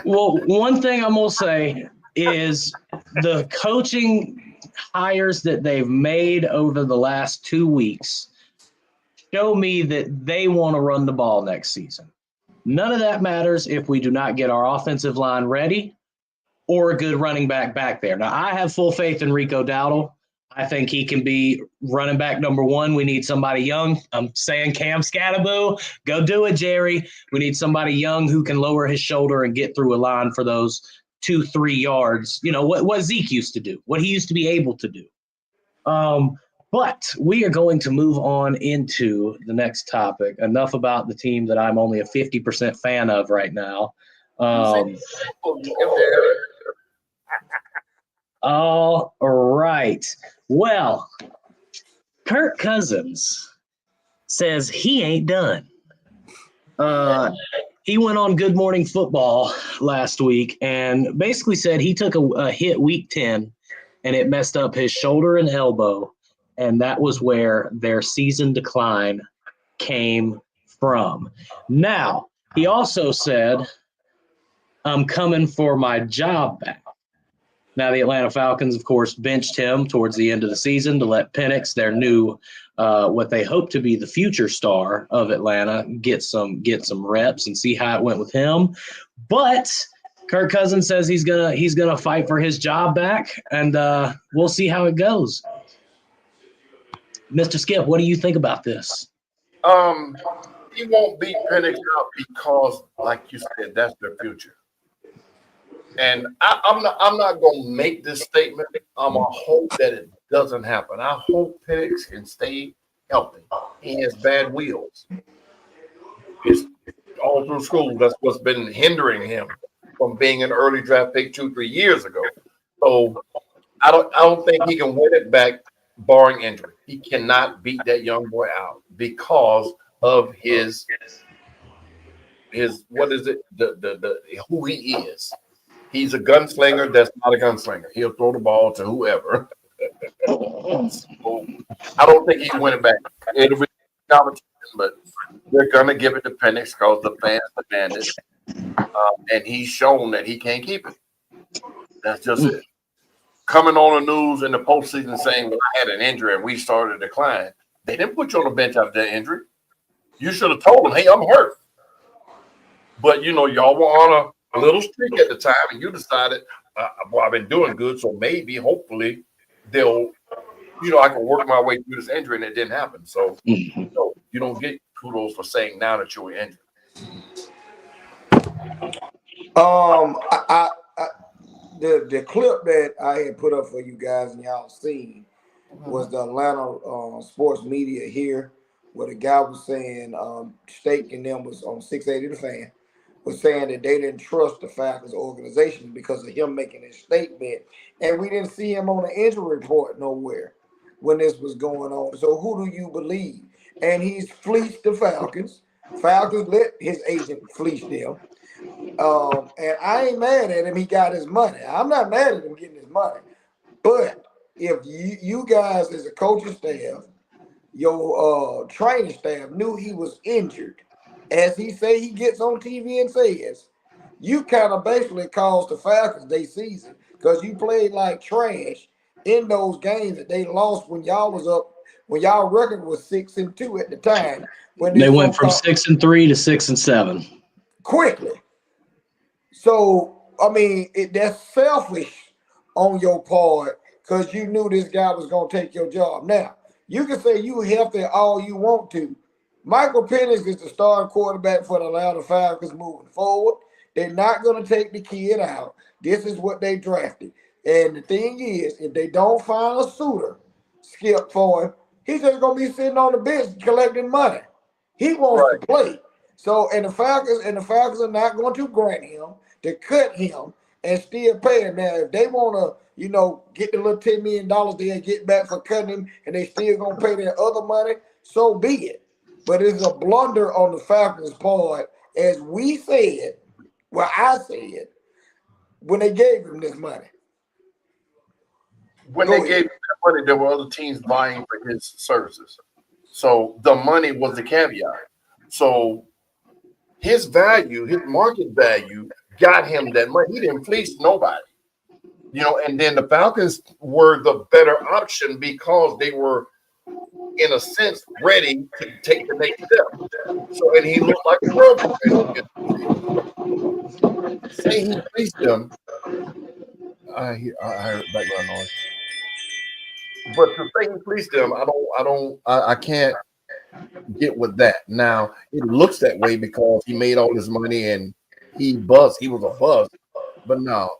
Well, one thing I'm going to say is the coaching hires that they've made over the last 2 weeks show me that they want to run the ball next season. None of that matters if we do not get our offensive line ready or a good running back there. Now, I have full faith in Rico Dowdle. I think he can be running back number one. We need somebody young. I'm saying Cam Scattaboo. Go do it, Jerry. We need somebody young who can lower his shoulder and get through a line for those 2-3 yards. What Zeke used to do, what he used to be able to do. But we are going to move on into the next topic. Enough about the team that I'm only a 50% fan of right now. All right. Well, Kirk Cousins says he ain't done. He went on Good Morning Football last week and basically said he took a hit week 10 and it messed up his shoulder and elbow. And that was where their season decline came from. Now, he also said, I'm coming for my job back. Now, the Atlanta Falcons, of course, benched him towards the end of the season to let Penix, their new, what they hope to be the future star of Atlanta, get some reps and see how it went with him. But Kirk Cousins says he's gonna fight for his job back, and we'll see how it goes. Mr. Skip, what do you think about this? He won't beat Penix out because, like you said, that's their future. And I'm not going to make this statement. I'm going to hope that it doesn't happen. I hope Penix can stay healthy. He has bad wheels. It's all through school. That's what's been hindering him from being an early draft pick 2-3 years ago. So I don't think he can win it back, barring injury. He cannot beat that young boy out because of his what is it? The who he is. He's a gunslinger that's not a gunslinger. He'll throw the ball to whoever. So I don't think he can win it back. It'll be a competition, but they're going to give it to Penix because the fans demand it. And he's shown that he can't keep it. That's just it. Coming on the news in the postseason saying, well, I had an injury and we started to decline. They didn't put you on the bench after that injury. You should have told them, hey, I'm hurt. But, y'all were on a little streak at the time, and you decided, well, I've been doing good, so maybe, hopefully, they'll, I can work my way through this injury, and it didn't happen. So, you don't get kudos for saying now that you're injured. The clip that I had put up for you guys and y'all seen was the Atlanta sports media here, where the guy was saying, State and them was on 680 The Fan, was saying that they didn't trust the Falcons organization because of him making his statement. And we didn't see him on the injury report nowhere when this was going on. So who do you believe? And he's fleeced the Falcons. Falcons let his agent fleece them. And I ain't mad at him. He got his money. I'm not mad at him getting his money. But if you guys as a coaching staff, your training staff knew he was injured, as he say he gets on TV and says, you kind of basically caused the Falcons their season because you played like trash in those games that they lost when y'all was up, when y'all record was 6-2 at the time. When they went from 6-3 to 6-7 quickly. So I mean, that's selfish on your part because you knew this guy was gonna take your job. Now you can say you healthy all you want to. Michael Penix is the starting quarterback for the Atlanta Falcons moving forward. They're not going to take the kid out. This is what they drafted. And the thing is, if they don't find a suitor, Skip, for him, he's just going to be sitting on the bench collecting money. He wants to play. So, and the Falcons are not going to grant him to cut him and still pay him. Now, if they want to, get the little $10 million they'll get back for cutting him and they still going to pay their other money, so be it. But it's a blunder on the Falcons' part, as we said, well, I said, when they gave him this money. When they gave him that money, there were other teams buying for his services. So the money was the caveat. So his value, his market value, got him that money. He didn't fleece nobody. And then the Falcons were the better option because they were, in a sense, ready to take the next step. So, and he looked like a world. Say he fleeced them. I heard background noise. But to say he fleeced them, I can't get with that. Now it looks that way because he made all his money and he was a buzz. But no,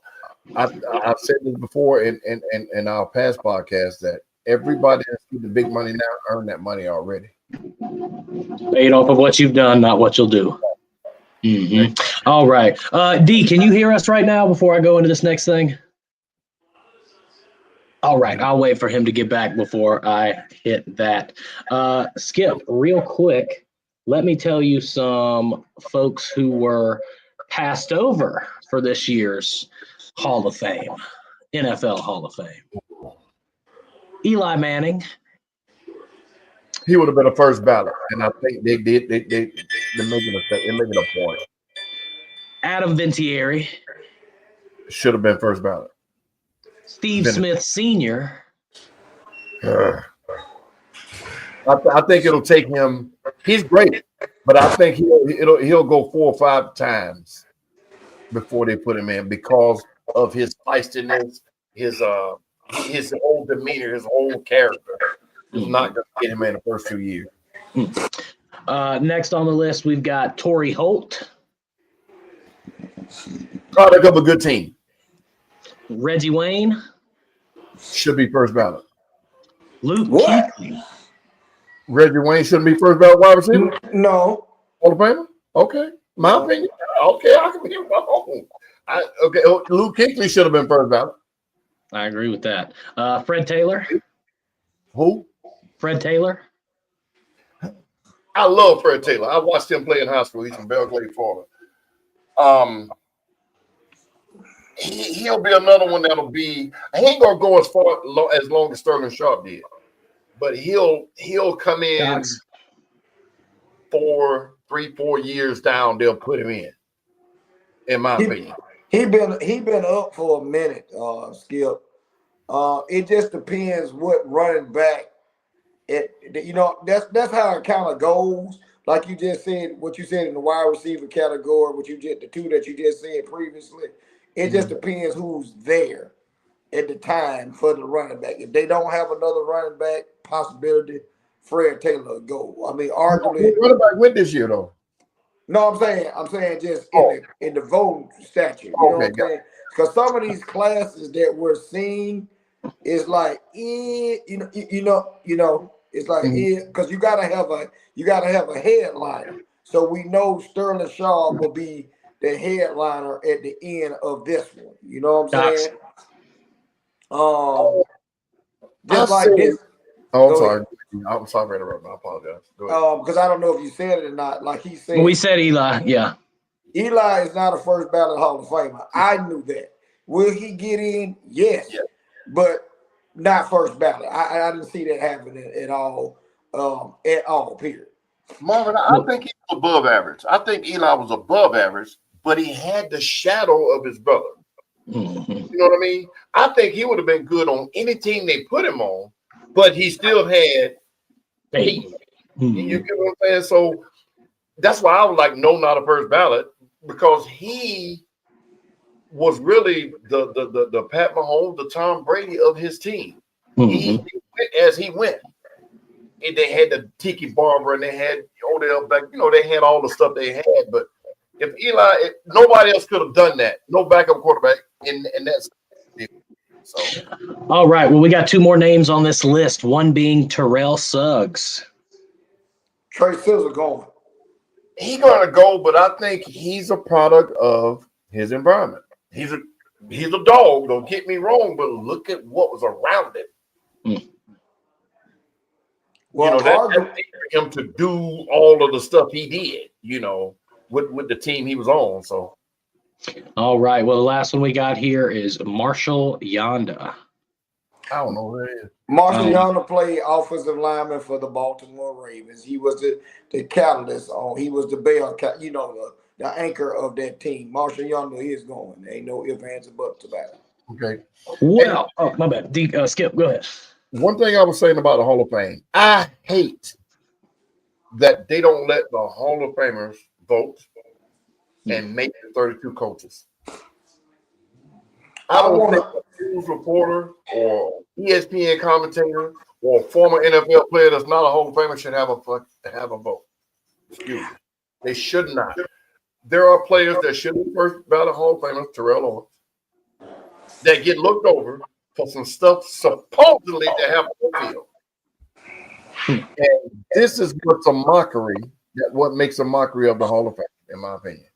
I've said this before in our past podcast that everybody that's getting the big money now earned that money already. Paid off of what you've done, not what you'll do. Mm-hmm. All right. D, can you hear us right now before I go into this next thing? All right. I'll wait for him to get back before I hit that. Skip, real quick, let me tell you some folks who were passed over for this year's Hall of Fame, NFL Hall of Fame. Eli Manning. He would have been a first ballot, and I think they're making a point. Adam Vinatieri. Should have been first ballot. Steve Smith Sr. I think it'll take him. He's great, but I think he'll go 4 or 5 times before they put him in because of his feistiness, his whole demeanor, his whole character. It's not going to get him in the first 2 years. Next on the list, we've got Torrey Holt. Product of a good team. Reggie Wayne. Should be first ballot. Luke Kuechly. Reggie Wayne shouldn't be first ballot wide receiver? No. Hall of Famer? Okay. My opinion. Okay, I can be wrong. Okay, Luke Kuechly should have been first ballot. I agree with that. Fred Taylor. Who? Fred Taylor. I love Fred Taylor. I watched him play in high school. He's from Belgrade, Florida. He'll be another one that'll be. He ain't gonna go as long as Sterling Sharp did, but he'll come in 4 years down. They'll put him in my opinion. He been up for a minute, Skip. It just depends what running back. That's how it kind of goes. Like you just said, what you said in the wide receiver category, the 2 that you just said previously. It just depends who's there at the time for the running back. If they don't have another running back possibility, Fred Taylor will go. I mean, arguably, running back went this year though. No, I'm saying just in the voting statute. You know what I'm saying? Because some of these classes that we're seeing is like, it's like because you gotta have a headliner. So we know Sterling Sharp will be the headliner at the end of this one. You know what I'm saying? Just like this. Oh, I'm sorry. I'm sorry to interrupt. I apologize. Because I don't know if you said it or not. Like he said, we said Eli. Yeah, Eli is not a first ballot Hall of Famer. I knew that. Will he get in? Yes, but not first ballot. I didn't see that happening at all. Period. Marvin, I think he was above average. I think Eli was above average, but he had the shadow of his brother. Mm-hmm. You know what I mean? I think he would have been good on any team they put him on, but he still had Peyton. You get what I'm saying? So that's why I was like, no, not a first ballot, because he was really the Pat Mahomes, the Tom Brady of his team. He went as he went. And they had the Tiki Barber and they had Odell Beck. They had all the stuff they had. But if nobody else could have done that. No backup quarterback in that. So. All right. Well, we got 2 more names on this list. One being Terrell Suggs. Trey Scissor going. He's going to go, but I think he's a product of his environment. He's a dog. Don't get me wrong, but look at what was around him. Well, that for him to do all of the stuff he did, with the team he was on. So, all right. Well, the last one we got here is Marshall Yanda. I don't know who that is. Marshall Yanda played offensive lineman for the Baltimore Ravens. He was the catalyst he was the bell, the anchor of that team. Marshall Yanda is going. There ain't no ifs, ands, or buts about it. Okay. Well, my bad. Skip, go ahead. One thing I was saying about the Hall of Fame, I hate that they don't let the Hall of Famers vote and make the 32 coaches. I don't think a news reporter or ESPN commentator or a former NFL player that's not a Hall of Famer should have a vote. Excuse me. They should not. There are players that should be first ballot Hall of Famers, Terrell Owens, that get looked over for some stuff supposedly that happened on the field. And this is what's a mockery, what makes a mockery of the Hall of Fame, in my opinion.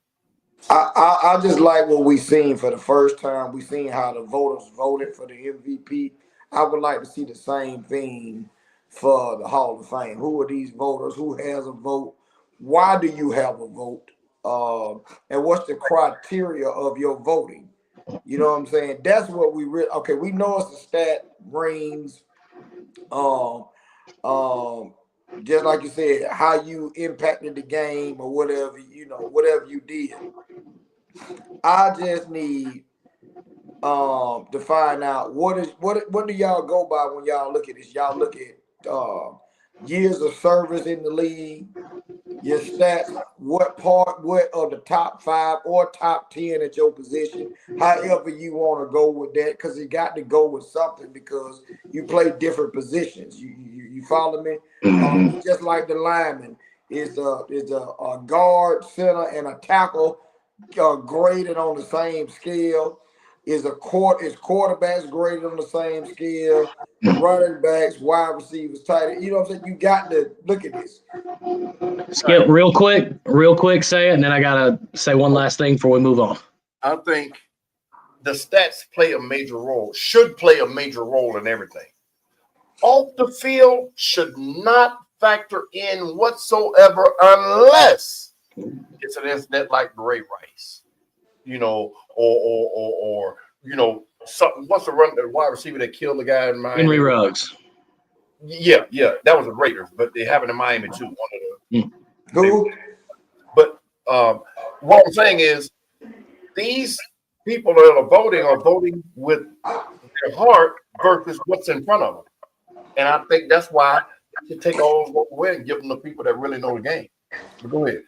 I just like what we seen for the first time. We seen how the voters voted for the MVP. I would like to see the same thing for the Hall of Fame. Who are these voters? Who has a vote? Why do you have a vote? And what's the criteria of your voting? You know what I'm saying? That's what we really okay. We know it's a stat rings. Um, um, just like you said, how you impacted the game or whatever, whatever you did. I just need to find out what do y'all go by when y'all look at this? Y'all look at years of service in the league, your stats, what of the top 5 or top 10 at your position, however you want to go with that, because you got to go with something because you play different positions. You follow me? Just like the lineman is a guard, center, and a tackle graded on the same scale. Is quarterbacks graded on the same scale? Running backs, wide receivers, tight end. You know what I'm saying? You got to look at this. Skip, real quick, say it, and then I gotta say one last thing before we move on. I think the stats play a major role, should play a major role in everything. Off the field should not factor in whatsoever unless it's an incident like Ray Rice, or something. What's the wide receiver that killed the guy in Miami? Henry Ruggs. Yeah, that was the Raiders, but they happened in Miami too. One of the Who? But what I'm saying is, these people that are voting with their heart versus what's in front of them. And I think that's why you should take all those away and give them to people that really know the game. But go ahead.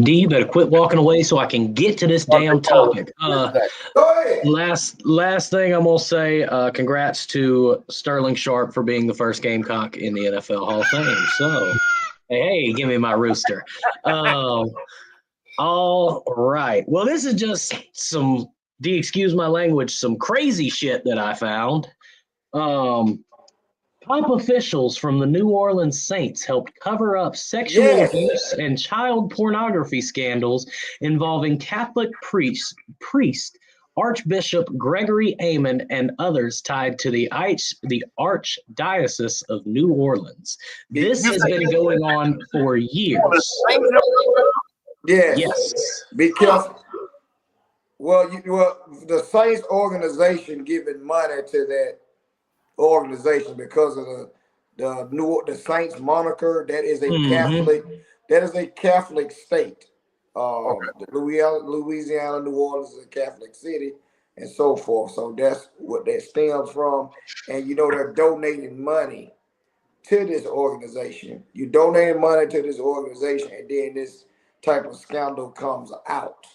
D, you better quit walking away so I can get to this damn topic. Go ahead. Last thing I'm gonna say, congrats to Sterling Sharp for being the first Gamecock in the NFL Hall of Fame. So, hey, give me my rooster. All right. Well, this is just excuse my language, some crazy shit that I found. Top officials from the New Orleans Saints helped cover up sexual abuse and child pornography scandals involving Catholic priest Archbishop Gregory Amen and others tied to the Archdiocese of New Orleans. This has been going on for years. Yes. Be careful. Well, the Saints organization giving money to that organization because of the Saints moniker. That is a Catholic. That is a Catholic state. Louisiana, New Orleans is a Catholic city, and so forth. So that's what that stems from. And they're donating money to this organization. You donating money to this organization, and then this type of scandal comes out.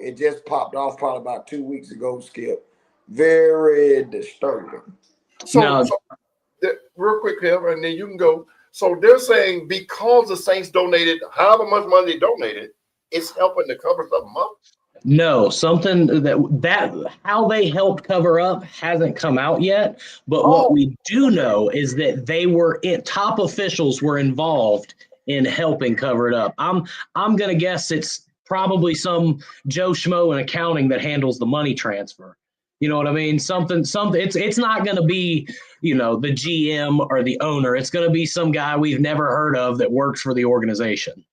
It just popped off probably about 2 weeks ago, Skip. Very disturbing. So real quick, Kev, and then you can go. So they're saying because the Saints donated however much money they donated, it's helping to cover something up? No, something that how they helped cover up hasn't come out yet. But what we do know is that top officials were involved in helping cover it up. I'm gonna guess it's probably some Joe Schmo in accounting that handles the money transfer. You know what I mean? Something. It's not going to be, the GM or the owner. It's going to be some guy we've never heard of that works for the organization.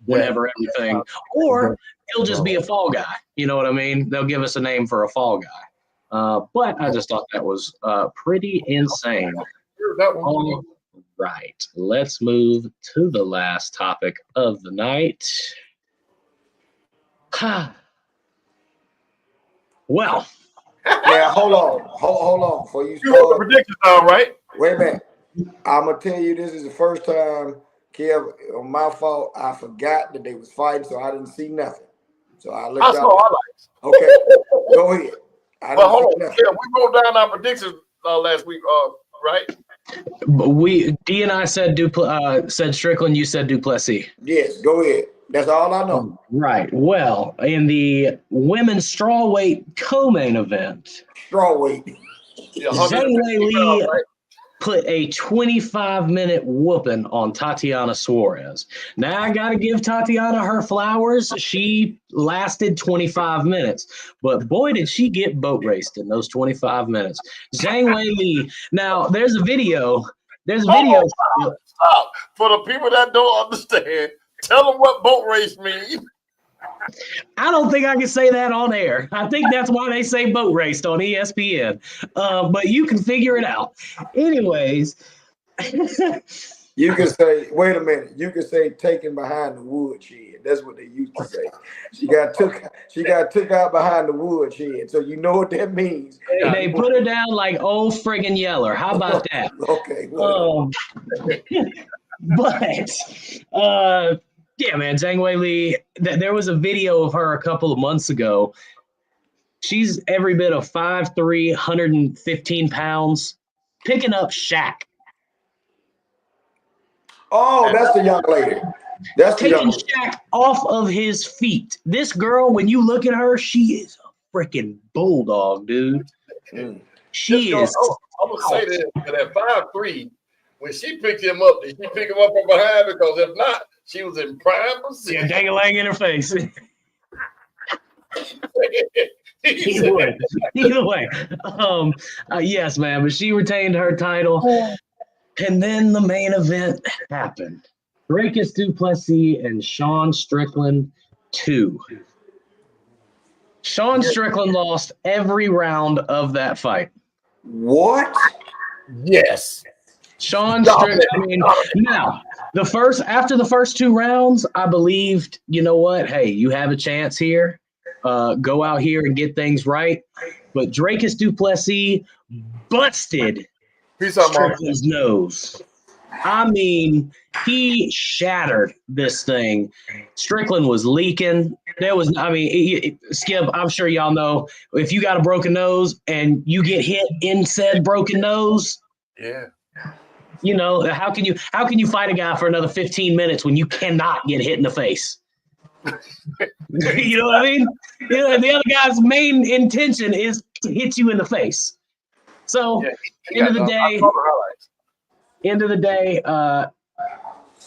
Whenever everything, or he'll just be a fall guy. You know what I mean? They'll give us a name for a fall guy. But I just thought that was pretty insane. All right, let's move to the last topic of the night. Well. Yeah, hold on. Before you start, the predictions all right. Wait a minute. I'm gonna tell you, this is the first time, Kev, on my fault, I forgot that they was fighting, so I didn't see nothing. So I looked saw highlights. Okay, go ahead. But hold on, Kev, we wrote down our predictions last week, right? D and I said said Strickland. You said Duplessis. Yes, go ahead. That's all I know. Right. Well, in the women's strawweight co-main event, strawweight, Zhang Wei Li put a 25-minute whooping on Tatiana Suarez. Now, I got to give Tatiana her flowers. She lasted 25 minutes. But boy, did she get boat raced in those 25 minutes. Zhang Wei Li. Now, there's a video. Stop. For the people that don't understand, tell them what boat race means. I don't think I can say that on air. I think that's why they say boat raced on ESPN. But you can figure it out. Anyways. You can say, wait a minute. You can say taken behind the woodshed. That's what they used to say. She got took out behind the woodshed. So you know what that means. They put her down like old friggin' Yeller. How about that? Okay. But yeah, man, Zhang Wei Li, there was a video of her a couple of months ago. She's every bit of 5'3", 115 pounds, picking up Shaq. Oh, that's the young lady. That's the taking Shaq off of his feet. This girl, when you look at her, she is a freaking bulldog, dude. She is. I'm gonna say this: at 5'3", when she picked him up, did she pick him up from behind? Because if not, she was in prime position. Yeah, dang-a-lang in her face. Either way. Yes, man. But she retained her title, and then the main event happened. Dricus du Plessis and Sean Strickland 2. Sean Strickland lost every round of that fight. What? Yes. Sean Strickland. I mean, now after the first 2 rounds, I believed, you know what? Hey, you have a chance here. Go out here and get things right. But Dricus du Plessis busted Strickland's nose. I mean, he shattered this thing. Strickland was leaking. Skip, I'm sure y'all know, if you got a broken nose and you get hit in said broken nose, yeah. You know, how can you fight a guy for another 15 minutes when you cannot get hit in the face? You know what I mean? You know, the other guy's main intention is to hit you in the face. So, end of the day,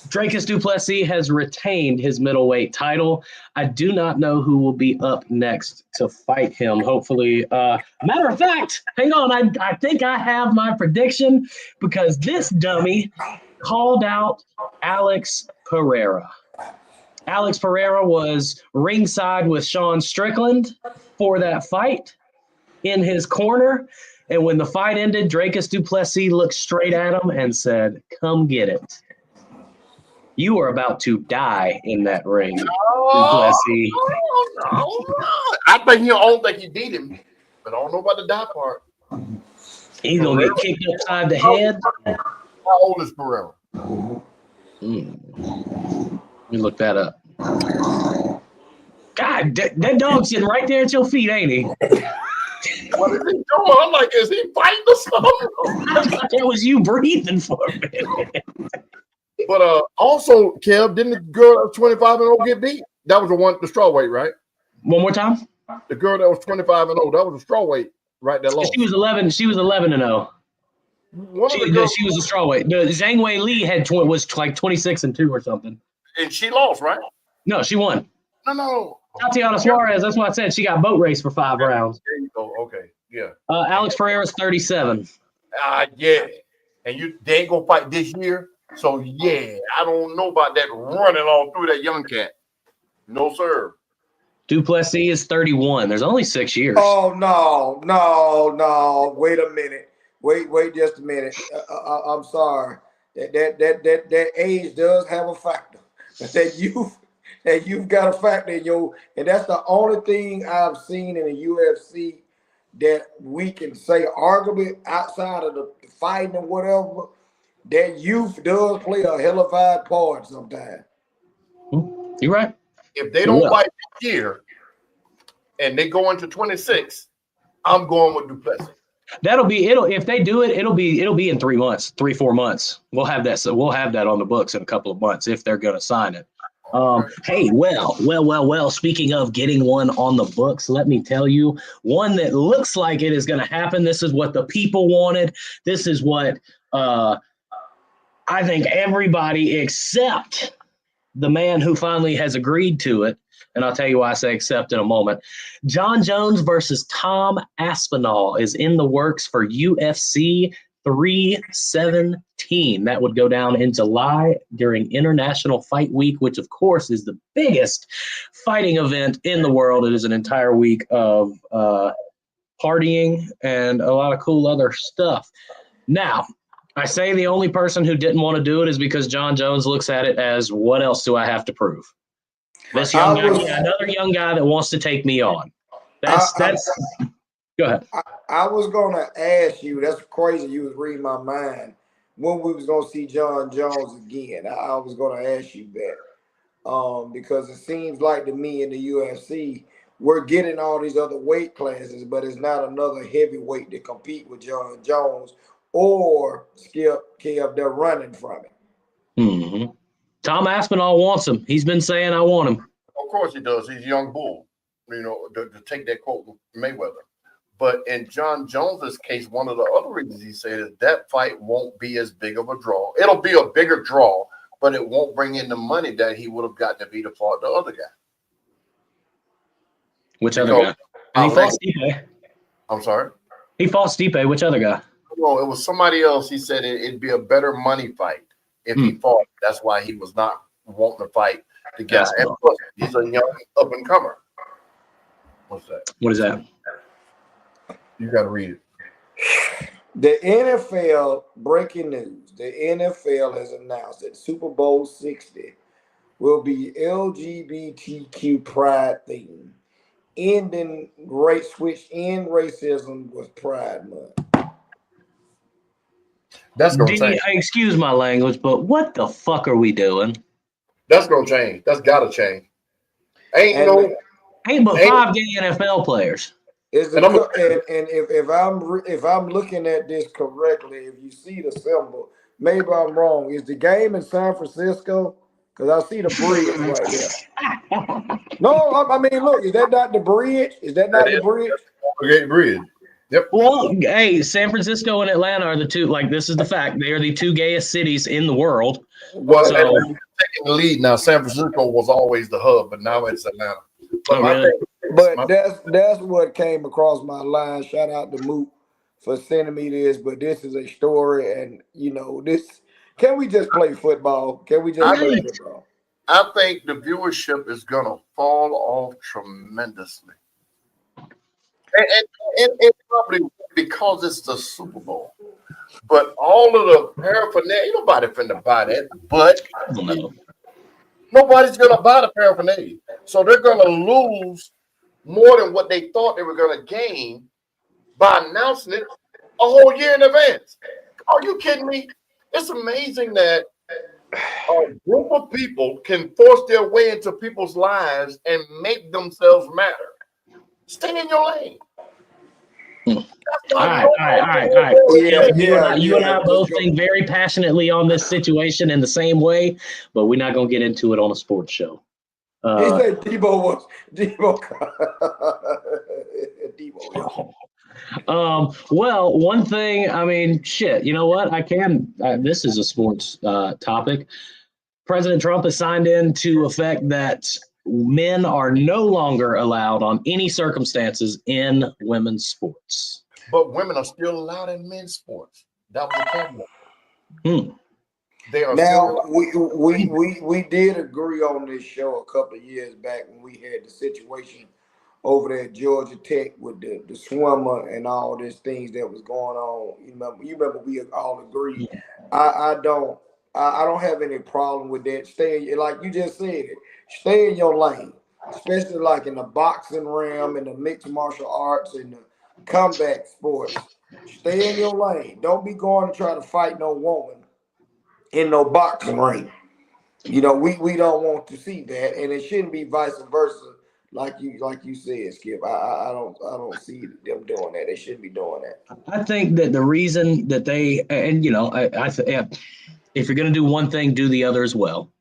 Dricus du Plessis has retained his middleweight title. I do not know who will be up next to fight him. Hopefully, matter of fact, hang on. I think I have my prediction because this dummy called out Alex Pereira. Alex Pereira was ringside with Sean Strickland for that fight in his corner. And when the fight ended, Dricus du Plessis looked straight at him and said, "Come get it. You are about to die in that ring, du Plessis." No. I don't think he beat him, but I don't know about the die part. He's going to get kicked upside the head. How old is Pereira? Let me look that up. God, that dog's sitting right there at your feet, ain't he? What is he doing? I'm like, is he fighting or something? I thought that was you breathing for a minute. But also, Kev, didn't the girl that was 25 and 0 get beat? That was the strawweight, right? One more time. The girl that was 25 and 0, that was a strawweight, right? That lost. She was 11. She was 11 and 0. She was a strawweight. The Zhang Wei Li was like 26 and 2 or something. And she lost, right? No, she won. No. Tatiana Suarez. That's what I said. She got boat raced for 5 rounds. There you go. Okay, yeah. Alex Pereira's 37. Yeah. And they ain't gonna fight this year. So yeah, I don't know about that running all through that young cat. No, sir. Du Plessis is 31. There's only 6 years. Oh no. Wait a minute. Wait just a minute. I'm sorry. That age does have a factor. That you've got a factor in your, and that's the only thing I've seen in the UFC that we can say arguably outside of the fighting and whatever, that youth does play a hellified part sometimes. You're right. If they don't fight this year and they go into 26, I'm going with du Plessis. If they do it, it'll be in 3 months, 3-4 months. We'll have that. So we'll have that on the books in a couple of months if they're going to sign it. Hey, well. Speaking of getting one on the books, let me tell you one that looks like it is going to happen. This is what the people wanted. This is what I think everybody except the man who finally has agreed to it, and I'll tell you why I say accept in a moment. John Jones versus Tom Aspinall is in the works for UFC 317. That would go down in July during International Fight Week, which, of course, is the biggest fighting event in the world. It is an entire week of partying and a lot of cool other stuff. Now, I say the only person who didn't want to do it is because John Jones looks at it as, what else do I have to prove? This young guy, another young guy that wants to take me on. That's go ahead. I was gonna ask you, that's crazy, you was reading my mind, when we was gonna see John Jones again. I was gonna ask you that. Because it seems like to me in the UFC, we're getting all these other weight classes, but it's not another heavyweight to compete with John Jones or Skip Kev. They're running from it. Mm-hmm. Tom Aspinall wants him. He's been saying, I want him. Of course he does. He's a young bull, to take that quote from Mayweather. But in John Jones's case, one of the other reasons he said is that fight won't be as big of a draw. It'll be a bigger draw, but it won't bring in the money that he would have gotten if he'd have fought the other guy. Which other guy? And he fought Stipe. I'm sorry? He fought Stipe. Which other guy? No, it was somebody else. He said it'd be a better money fight if he fought. That's why he was not wanting to fight the guy. And plus, he's a young up-and-comer. What's that? What is that? You got to read it. The NFL, breaking news, the NFL has announced that Super Bowl 60 will be LGBTQ pride theme, ending racism with Pride Month. That's going to change. Excuse my language, but what the fuck are we doing? That's going to change. That's got to change. Ain't but 5 gay NFL players. And if I'm looking at this correctly, if you see the symbol, maybe I'm wrong. Is the game in San Francisco? Because I see the bridge right there. No, I mean, look, is that not the bridge? Is that not the bridge? Okay, bridge. Yep. Well, hey, San Francisco and Atlanta are the two. Like, this is the fact. They are the two gayest cities in the world. Well, so, taking the lead now. San Francisco was always the hub, but now it's Atlanta. But that's what came across my line. Shout out to Moot for sending me this. But this is a story, and this. Can we just play football? Can we just play football? I think the viewership is gonna fall off tremendously, and probably because it's the Super Bowl. But all of the paraphernalia, ain't nobody finna buy that. But nobody's gonna buy the paraphernalia, so they're gonna lose more than what they thought they were going to gain by announcing it a whole year in advance. Are you kidding me? It's amazing that a group of people can force their way into people's lives and make themselves matter. Stay in your lane. All right. You and I both think very passionately on this situation in the same way, but we're not going to get into it on a sports show. He said Debo. Well, one thing, I mean, shit, you know what? This is a sports topic. President Trump has signed into effect that men are no longer allowed on any circumstances in women's sports. But women are still allowed in men's sports. That was the caveat. They are now we did agree on this show a couple of years back when we had the situation over there at Georgia Tech with the swimmer and all these things that was going on. You remember we all agreed. I don't have any problem with that. Stay, like you just said it, stay in your lane, especially like in the boxing realm and the mixed martial arts and the combat sports. Stay in your lane. Don't be going to try to fight no woman in no boxing ring. We don't want to see that, and it shouldn't be vice versa, like you said, Skip. I don't see them doing that. They shouldn't be doing that. I think that the reason that they, and if you're going to do one thing, do the other as well.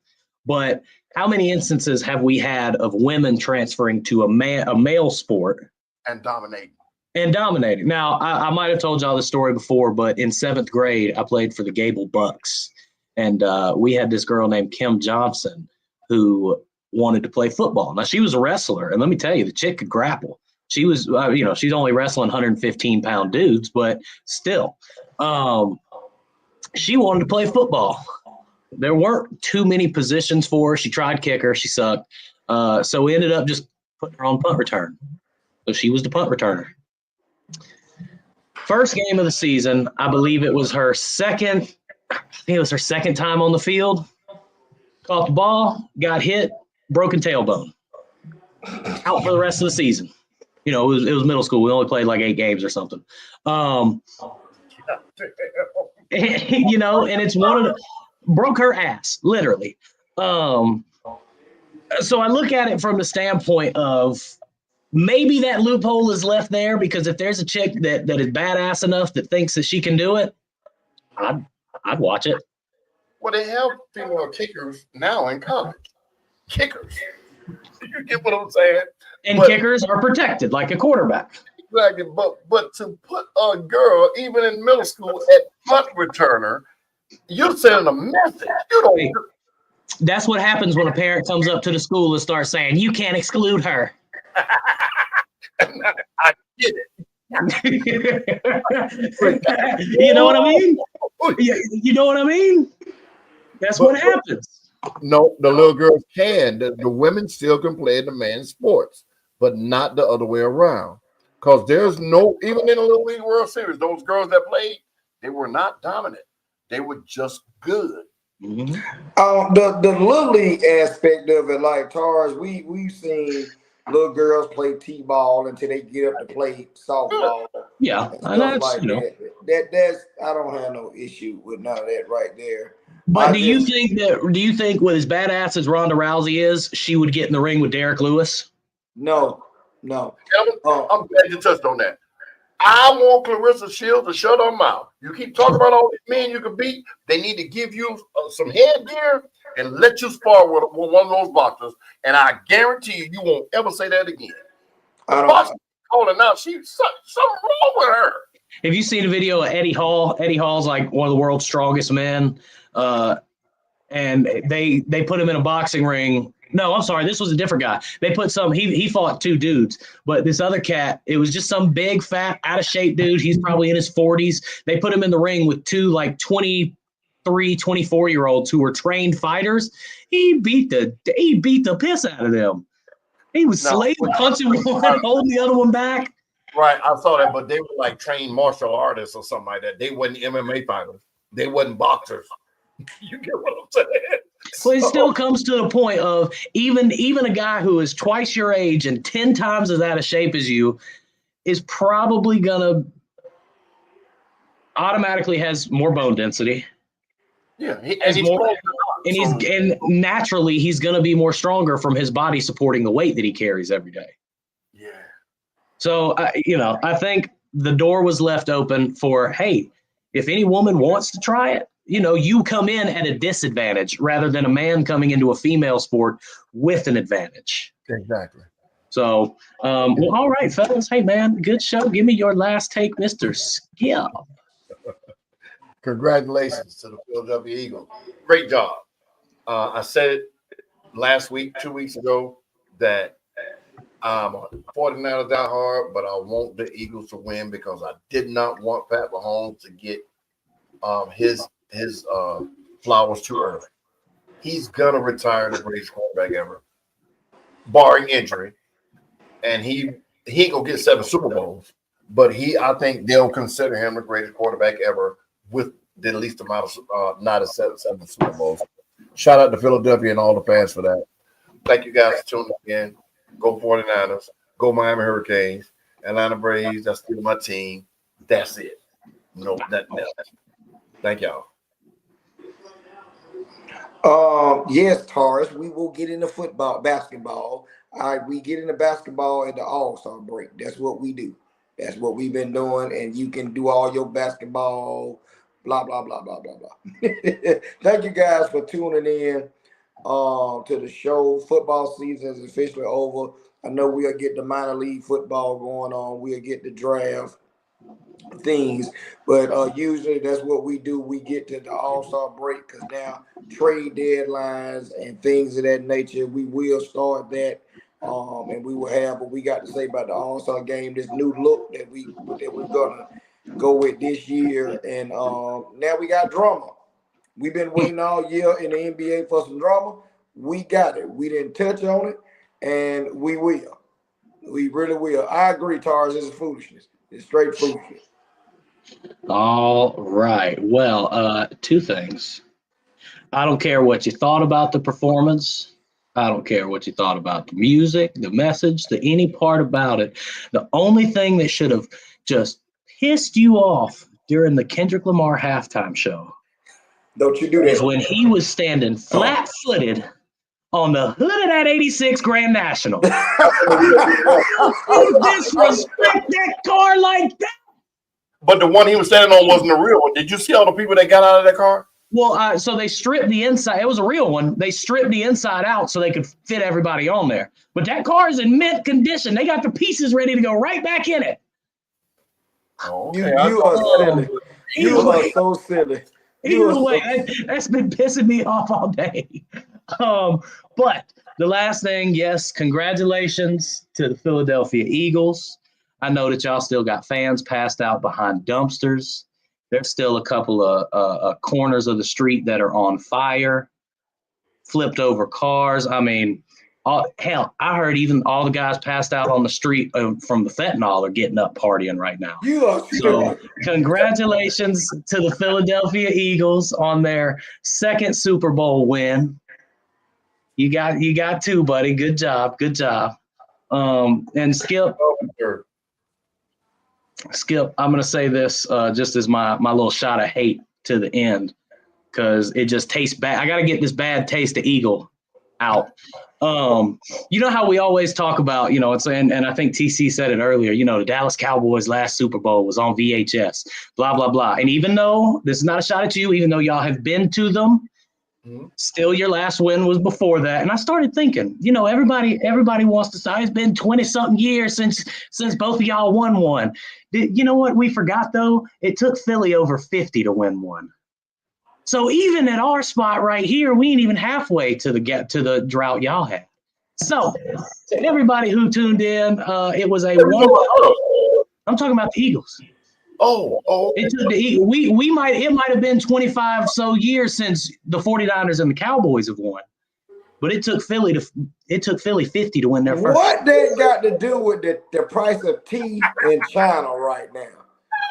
But how many instances have we had of women transferring to a male sport and dominating? and dominating. Now, I might have told y'all this story before, but in 7th grade, I played for the Gable Bucks, and we had this girl named Kim Johnson who wanted to play football. Now, she was a wrestler, and let me tell you, the chick could grapple. She was, she's only wrestling 115-pound dudes, but still, she wanted to play football. There weren't too many positions for her. She tried kicker. She sucked. So we ended up just putting her on punt return. So she was the punt returner. First game of the season, I believe it was her second time on the field. Caught the ball, got hit, broken tailbone. Out for the rest of the season. It was middle school. We only played like 8 games or something. And it's one of the broke her ass, literally. So I look at it from the standpoint of maybe that loophole is left there, because if there's a chick that is badass enough that thinks that she can do it, I'd watch it. Well, they have female kickers now in college. Kickers. You get what I'm saying? And kickers are protected like a quarterback. Exactly. But to put a girl, even in middle school, at punt returner, you're sending a message. You don't. That's what happens when a parent comes up to the school and starts saying, "You can't exclude her." I get it. You know what I mean? You know what I mean? That's what happens. No, the little girls can. The women still can play in the men's sports, but not the other way around. Because there's no, even in the Little League World Series, those girls that played, they were not dominant. They were just good. Mm-hmm. The Little League aspect of it, like Tars, we've seen little girls play t-ball until they get up to play softball. Yeah, and stuff like that. That's I don't have no issue with none of that right there. But do you think with as badass as Ronda Rousey is, she would get in the ring with Derek Lewis? No. I'm glad you touched on that. I want Clarissa Shields to shut her mouth. You keep talking about all these men you can beat. They need to give you some headgear and let you spar with one of those boxers. And I guarantee you won't ever say that again. The boxer calling out, something wrong with her. Have you seen a video of Eddie Hall? Eddie Hall's like one of the world's strongest men. And they put him in a boxing ring. No, I'm sorry. This was a different guy. They put he fought 2 dudes, but this other cat, it was just some big, fat, out of shape dude. He's probably in his 40s. They put him in the ring with 2 like 23, 24-year-olds who were trained fighters. He beat the piss out of them. He was punching one, holding the other one back. Right, I saw that, but they were like trained martial artists or something like that. They wasn't MMA fighters. They wasn't boxers. You get what I'm saying? Well, it still comes to the point of even a guy who is twice your age and 10 times as out of shape as you is probably gonna automatically has more bone density. Yeah, and naturally he's gonna be more stronger from his body supporting the weight that he carries every day. Yeah. So I think the door was left open for, hey, if any woman wants to try it, you come in at a disadvantage rather than a man coming into a female sport with an advantage. Exactly. So, well, all right, fellas. Hey, man, good show. Give me your last take, Mr. Skip. Congratulations to the Philadelphia Eagles. Great job. I said it last week, 2 weeks ago, that I'm a 49er diehard, but I want the Eagles to win because I did not want Pat Mahomes to get his flowers too early. He's gonna retire the greatest quarterback ever, barring injury, and he ain't gonna get 7 Super Bowls, but I think they'll consider him the greatest quarterback ever with the least amount of not a 7 Super Bowls. Shout out to Philadelphia and all the fans for that. Thank you guys for tuning in. Go 49ers. Go Miami Hurricanes. Atlanta Braves. That's still my team. That's it. No, nothing else. Thank y'all. Yes, Taurus, we will get into basketball. We get into basketball at the All-Star break. That's what we do. That's what we've been doing, and you can do all your basketball, blah, blah, blah, blah, blah, blah. Thank you guys for tuning in to the show. Football season is officially over. I know we'll get the minor league football going on. We'll get the draft things, but usually that's what we do. We get to the All-Star break because now trade deadlines and things of that nature, we will start that, and we will have what we got to say about the All-Star game, this new look that we're gonna go with this year, and now we got drama. We've been waiting all year in the NBA for some drama. We got it. We didn't touch on it, and we will. We really will. I agree, Tars. It's foolishness. It's straight foolishness. All right. Well, two things. I don't care what you thought about the performance. I don't care what you thought about the music, the message, any part about it. The only thing that should have just pissed you off during the Kendrick Lamar halftime show Don't you do is that. when he was standing flat-footed on the hood of that 86 Grand National. You disrespect that car like that. But the one he was standing on wasn't the real one. Did you see all the people that got out of that car? Well, so they stripped the inside. It was a real one. They stripped the inside out so they could fit everybody on there. But that car is in mint condition. They got the pieces ready to go right back in it. Oh, You okay. are silly. You are so silly. Either way, that's been pissing me off all day. But the last thing, yes, congratulations to the Philadelphia Eagles. I know that y'all still got fans passed out behind dumpsters. There's still a couple of corners of the street that are on fire, flipped over cars. I mean, hell, I heard even all the guys passed out on the street from the fentanyl are getting up partying right now. You are So congratulations to the Philadelphia Eagles on their second Super Bowl win. You got two, buddy. Good job. Good job. And Skip, I'm going to say this just as my little shot of hate to the end because it just tastes bad. I got to get this bad taste of Eagle out. You know how we always talk about, and I think TC said it earlier, the Dallas Cowboys last Super Bowl was on VHS, blah, blah, blah. And even though this is not a shot at you, even though y'all have been to them, still your last win was before that. And I started thinking, everybody wants to say it's been 20 something years since both of y'all won one. You know what we forgot though? It took Philly over 50 to win one. So even at our spot right here, we ain't even halfway to the drought y'all had. So to everybody who tuned in, it was a one. I'm talking about the Eagles. Oh. It took the Eagles. It might have been 25 so years since the 49ers and the Cowboys have won. But it took Philly 50 to win their first. What that got to do with the price of tea in China right now?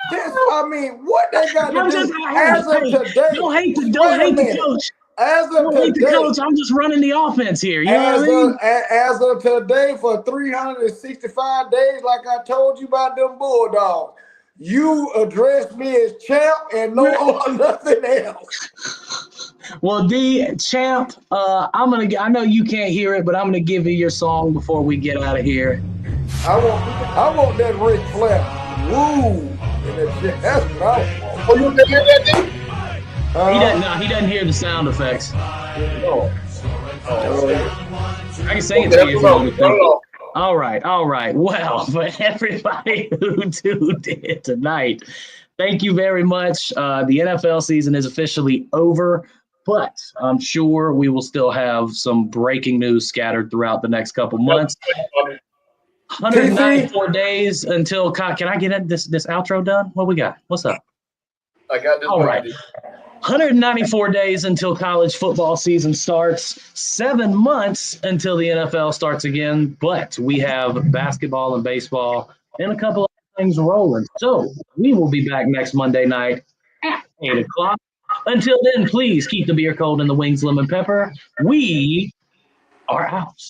What they got to do as of today? Don't hate the coach. As of today, coach, I'm just running the offense here. You know what I mean? As of today, for 365 days, like I told you about them Bulldogs, you address me as champ and nothing else. Well, champ, I know you can't hear it, but I'm gonna give you your song before we get out of here. I want that Ric Flair. Woo! That's what I want. You can hear that thing? He doesn't hear the sound effects. Oh. I can sing it to you if you want to. All right. Well, for everybody who tuned in tonight, thank you very much. The NFL season is officially over, but I'm sure we will still have some breaking news scattered throughout the next couple months. 194 days until – can I get this outro done? What we got? What's up? I got this. All right. 194 days until college football season starts, 7 months until the NFL starts again, but we have basketball and baseball and a couple of things rolling. So we will be back next Monday night at 8 o'clock. Until then, please keep the beer cold and the wings lemon pepper. We are out.